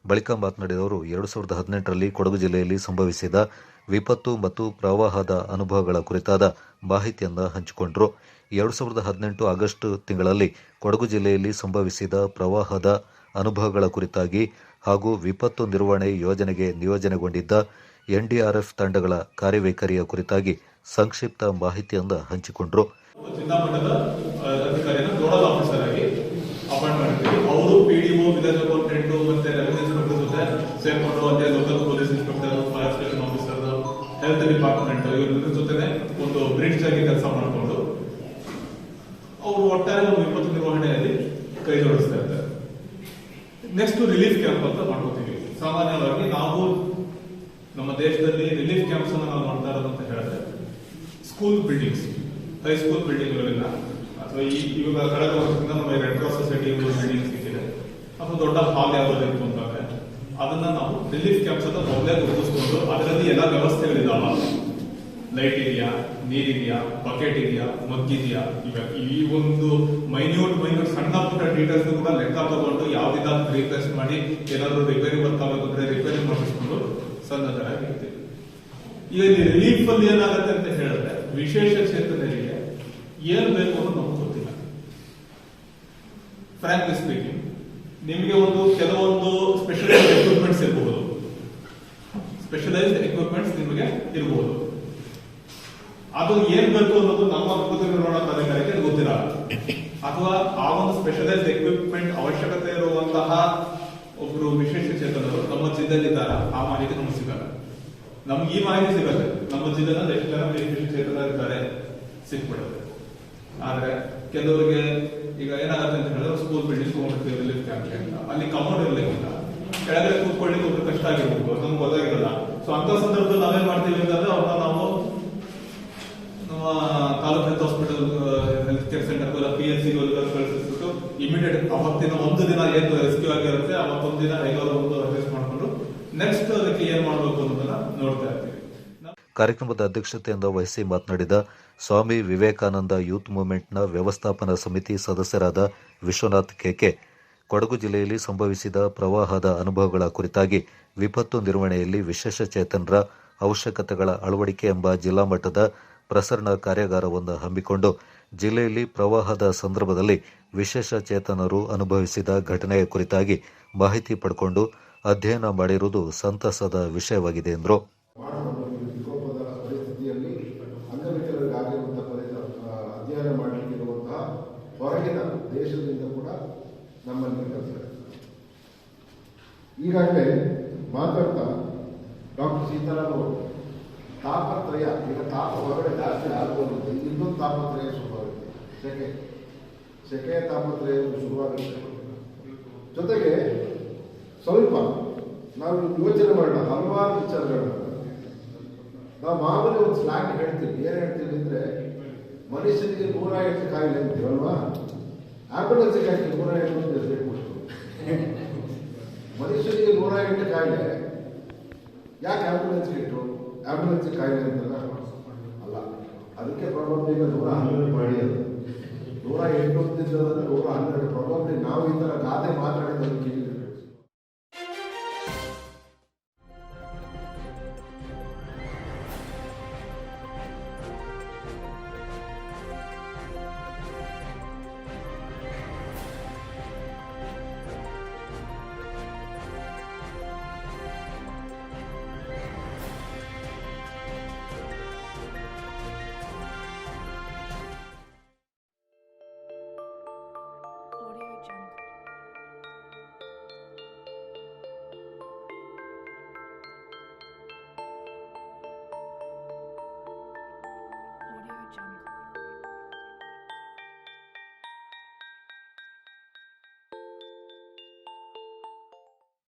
ಬಳಿಕ ಮಾತನಾಡಿದವರು 2018ರಲ್ಲಿ ಕೊಡಗು ಜಿಲ್ಲೆಯಲ್ಲಿ ಸಂಭವಿಸಿದ ವಿಪತ್ತು ಮತ್ತು ಪ್ರವಾಹದ ಅನುಭವಗಳ ಕುರಿತಾದ ಮಾಹಿತಿಯನ್ನು ಹಂಚಿಕೊಂಡರು. 2018 ಆಗಸ್ಟ್ ತಿಂಗಳಲ್ಲಿ ಕೊಡಗು ಜಿಲ್ಲೆಯಲ್ಲಿ ಸಂಭವಿಸಿದ ಪ್ರವಾಹದ ಅನುಭವಗಳ ಕುರಿತಾಗಿ ಹಾಗೂ ವಿಪತ್ತು ನಿರ್ವಹಣೆ ಯೋಜನೆಗೆ ನಿಯೋಜನೆಗೊಂಡಿದ್ದ NDRF ತಂಡಗಳ ಕಾರ್ಯವೈಖರಿಯ ಕುರಿತಾಗಿ ಸಂಕ್ಷಿಪ್ತ ಮಾಹಿತಿಯನ್ನು ಹಂಚಿಕೊಂಡರು. ಜಿಲ್ಲಾ ಮಟ್ಟದ ಅಧಿಕಾರಿಯನ್ನು ನೋಡಲ್ ಆಫೀಸರ್ ಆಗಿ ಅಪಾಯಿಂಟ್ ಮಾಡಿದ್ವಿ. ಅವರು PDO, ವಿಲೇಜ್ ಅಕೌಂಟೆಂಟ್ ಮತ್ತೆ ರೆವಿನ್ಯೂ ಇನ್ಸ್ಪೆಕ್ಟರ್ ಜೊತೆ ಸೇರ್ಕೊಂಡು ಅದೇ local police inspector, fire station officer, health department ಇವರ ಜೊತೆ ಒಂದು ಬ್ರಿಡ್ಜ್ ಆಗಿ ಕೆಲಸ ಮಾಡಿಕೊಂಡು ಅವರು ಒಟ್ಟಾರೆ ಒಂದು ವಿಪತ್ತು ನಿರ್ವಹಣೆಯಲ್ಲಿ ಕೈ ಜೋಡಿಸ್ತಾ ಇರ್ತಾರೆ. ನೆಕ್ಸ್ಟ್ ರಿಲೀಫ್ ಕ್ಯಾಂಪ್ ಅಂತ ಮಾಡ್ಕೋತೀವಿ. ಸಾಮಾನ್ಯವಾಗಿ ನಾವು ನಮ್ಮ ದೇಶದಲ್ಲಿ ರಿಲೀಫ್ ಕ್ಯಾಂಪ್ಸ್ ಅನ್ನು ನಾವು ಮಾಡ್ತಾ ಇರೋದು ಅಂತ ಹೇಳಿದ್ರೆ ಸ್ಕೂಲ್ ಬಿಲ್ಡಿಂಗ್ಸ್, ಹೈಸ್ಕೂಲ್ ಬಿಲ್ಡಿಂಗ್ಗಳಿಂದ ಅಥವಾ ಇವಾಗ ಕಳೆದ ವರ್ಷದಿಂದ ನಮ್ಮ ರೆಡ್ ಕ್ರಾಸ್ ಸೊಸೈಟಿ ಬಿಲ್ಡಿಂಗ್ಸ್ ಸಿಕ್ಕಿದೆ ಅಥವಾ ದೊಡ್ಡ ಹಾಲ್ ಯಾವ್ದಾದ್ರು ಇತ್ತು ಅಂತಂದ್ರೆ ಅದನ್ನ ನಾವು ರಿಲೀಫ್ ಕ್ಯಾಂಪ್ಸ್ ಅಂತ ಮೊದಲೇ ಗುರುತಿಸ್ಕೊಂಡು ಅದರಲ್ಲಿ ಎಲ್ಲ ವ್ಯವಸ್ಥೆಗಳಿದಾವ, ಲೈಟ್ ಇದೆಯಾ, ನೀರಿದೆಯಾ, ಬಕೆಟ್ ಇದೆಯಾ, ಮಗ್ಗಿದೆಯಾ, ಈಗ ಈ ಒಂದು ಮೈನ್ಯೂಟ್ ಸಣ್ಣ ಪುಟ್ಟ ಡೀಟೇಲ್ಸ್ ಕೂಡ ಲೆಕ್ಕ ತಗೊಂಡು ಯಾವ್ದಿದ್ದಾದ್ರೂ ರಿಪ್ಲೇಸ್ ಮಾಡಿ ಏನಾದ್ರು ರಿಪೇರಿ ವರ್ಕ್ ಆಗಬೇಕು ಅಂದ್ರೆ ರಿಪೇರಿ ಮಾಡಿಸ್ಕೊಂಡು ಸನ್ನದ್ಧರಾಗಿರ್ತೀವಿ. ಈಗ ರಿಲೀಫ್ ಅಲ್ಲಿ ಏನಾಗುತ್ತೆ ಅಂತ ಹೇಳಿದ್ರೆ ವಿಶೇಷ ಚೇತನರಿಗೆ ಏನ್ ಬೇಕು ಅನ್ನೋದು ನಮ್ಗೆ ಗೊತ್ತಿಲ್ಲ. ಫ್ರಾಂಕ್ಲಿ ಸ್ಪೀಕಿಂಗ್, ನಿಮಗೆ ಕೆಲವೊಂದು ಸ್ಪೆಷಲೈಸ್ಡ್ ಎಕ್ವಿಪ್ಮೆಂಟ್ಸ್ ಇರಬಹುದು, ನಿಮಗೆ ಇರಬಹುದು. ಅದು ಏನ್ ಬೇಕು ಅನ್ನೋದು ನಮ್ಮ ವಿಪತ್ತು ನಿರ್ವಹಣಾ ಪ್ರಾಧಿಕಾರಕ್ಕೆ ಗೊತ್ತಿರಲ್ಲ, ಅಥವಾ ಆ ಒಂದು ಸ್ಪೆಷಲೈಸ್ಡ್ ಎಕ್ವಿಪ್ಮೆಂಟ್ ಅವಶ್ಯಕತೆ ಇರುವಂತಹ ಒಬ್ರು ವಿಶೇಷ ಚೇತನರು ನಮ್ಮ ಜಿಲ್ಲೆಯಲ್ಲಿದ್ದಾರೆ, ಆ ಮಾಹಿತಿ ನಮ್ಗೆ ಸಿಗಲ್ಲ. ನಮ್ಗೆ ಈ ಮಾಹಿತಿ ಸಿಗತ್ತೆ, ನಮ್ಮ ಜಿಲ್ಲೆನಲ್ಲಿ ಎಷ್ಟು ಜನ ವಿಶೇಷ ಚೇತನರಿದ್ದಾರೆ ಸಿಕ್ಬಿಡುತ್ತೆ. ಆದ್ರೆ ಕೆಲವರಿಗೆ ಈಗ ಏನಾಗುತ್ತೆ ಅಂತ ಹೇಳಿದ್ರೆ ಸ್ಕೂಲ್ ಬಿಲ್ಡಿಂಗ್ ತಗೊಂಡಿರ್ತೀವಿ ರಿಲೀಫ್ ಕ್ಯಾಂಪ್ಗೆ ಅಂತ, ಅಲ್ಲಿ ಕಮೋಡ್ ಇರ್ಲಿಕ್ಕಿಲ್ಲ, ಕೆಳಗಡೆ ಕೂತ್ಕೊಳ್ಳಿಕ್ಕೆ ಒಬ್ರು ಕಷ್ಟ ಆಗಿರ್ಬೋದು, ನಮ್ಗೆ ಗೊತ್ತಾಗಿರಲ್ಲ. ಸೊ ಅಂತ ಸಂದರ್ಭದಲ್ಲಿ ನಾವೇನ್ ಮಾಡ್ತೀವಿ ಅಂತಂದ್ರೆ ಅವ್ರನ್ನ ನಾವು taluk health hospital health care centre PHC ಕಳಿಸ್ಬಿಟ್ಟು ಇಮಿಡಿಯೇಟ್ ಅವತ್ತಿನ ಒಂದು ದಿನ ಏನು ರೆಸ್ಕ್ಯೂ ಆಗಿರುತ್ತೆ ಅವತ್ತೊಂದು ದಿನ ಹೇಗಾದ್ರು ಒಂದು ಅಡ್ಜಸ್ಟ್ ಮಾಡಿಕೊಂಡು ನೆಕ್ಸ್ಟ್ ಅದಕ್ಕೆ ಏನ್ ಮಾಡಬೇಕು ಅನ್ನೋದನ್ನ ನೋಡ್ತಾ ಇರ್ತೀವಿ. ಕಾರ್ಯಕ್ರಮದ ಅಧ್ಯಕ್ಷತೆಯಿಂದ ವಹಿಸಿ ಮಾತನಾಡಿದ ಸ್ವಾಮಿ ವಿವೇಕಾನಂದ ಯೂತ್ ಮೂವ್ಮೆಂಟ್ನ ವ್ಯವಸ್ಥಾಪನಾ ಸಮಿತಿ ಸದಸ್ಯರಾದ ವಿಶ್ವನಾಥ್ ಕೆಕೆ, ಕೊಡಗು ಜಿಲ್ಲೆಯಲ್ಲಿ ಸಂಭವಿಸಿದ ಪ್ರವಾಹದ ಅನುಭವಗಳ ಕುರಿತಾಗಿ ವಿಪತ್ತು ನಿರ್ವಹಣೆಯಲ್ಲಿ ವಿಶೇಷ ಚೇತನರ ಅವಶ್ಯಕತೆಗಳ ಅಳವಡಿಕೆ ಎಂಬ ಜಿಲ್ಲಾ ಮಟ್ಟದ ಪ್ರಸರಣ ಕಾರ್ಯಾಗಾರವನ್ನು ಹಮ್ಮಿಕೊಂಡು ಜಿಲ್ಲೆಯಲ್ಲಿ ಪ್ರವಾಹದ ಸಂದರ್ಭದಲ್ಲಿ ವಿಶೇಷ ಚೇತನರು ಅನುಭವಿಸಿದ ಘಟನೆಯ ಕುರಿತಾಗಿ ಮಾಹಿತಿ ಪಡೆದುಕೊಂಡು ಅಧ್ಯಯನ ಮಾಡಿರುವುದು ಸಂತಸದ ವಿಷಯವಾಗಿದೆ ಎಂದರು. ವಿಕೋಪದ ಪರಿಸ್ಥಿತಿಯಲ್ಲಿ ಅಂಗವಿಕಲರಿಗಾಗಿರುವಂತಹ ಅಧ್ಯಯನ ಮಾಡಲಿಕ್ಕಿರುವಂತಹ ಹೊರಗಿನ ದೇಶದಿಂದ ಕೂಡ ನಮ್ಮಲ್ಲಿ ಕರೆಸಿದ್ದಾರೆ. ಈಗಾಗಲೇ ಮಾತಾಡ್ತಾ ಡಾಕ್ಟರ್ ಸೀತಾರಾಮ್ ಅವರು ತಾಪತ್ರಯ, ಈಗ ತಾಪ ಹೊರಗಡೆ ಜಾಸ್ತಿ ಆಗ್ಬೋದು, ಇನ್ನೊಂದು ತಾಪತ್ರಯ ಶುರುವಾಗುತ್ತೆ, ಸೆಕೆಯ ತಾಪತ್ರಯ ಶುರುವಾಗುತ್ತೆ. ಜೊತೆಗೆ ಸ್ವಲ್ಪ ನಾವು ಯೋಚನೆ ಮಾಡೋಣ ಹಲವಾರು ವಿಚಾರಗಳನ್ನ. ನಾವು ಮಾಮೂಲಿ ಒಂದು ಸ್ಲ್ಯಾಂಗ್ ಹೇಳ್ತೀವಿ, ಏನು ಹೇಳ್ತೀವಿ ಅಂದರೆ ಮನುಷ್ಯನಿಗೆ 108 ಕಾಯಿಲೆ ಅಂತೀವಲ್ವಾ, ಆಂಬ್ಯುಲೆನ್ಸ್ಗೆ ಹಾಕಿ 108 ಅಂತ ಹೆಸರು ಮನುಷ್ಯನಿಗೆ 108 ಕಾಯಿಲೆ, ಯಾಕೆ ಆಂಬ್ಯುಲೆನ್ಸ್ಗೆ ಇಟ್ಟು ಆಂಬ್ಯುಲೆನ್ಸ್ ಕಾಯಿಲೆ ಅಂತಲ್ಲ ಅಲ್ಲ, ಅದಕ್ಕೆ ಪ್ರಾಬ್ಲಮ್ ಈಗ 112 ಮಾಡಿ ಅದು 108 ಅಂತಿದ್ದದಂದ್ರೆ 112 ಪ್ರಾಬ್ಲಮ್. ನಾವು ಈ ಥರ ಗಾದೆ ಮಾತಾಡಿದ್ದಕ್ಕೆ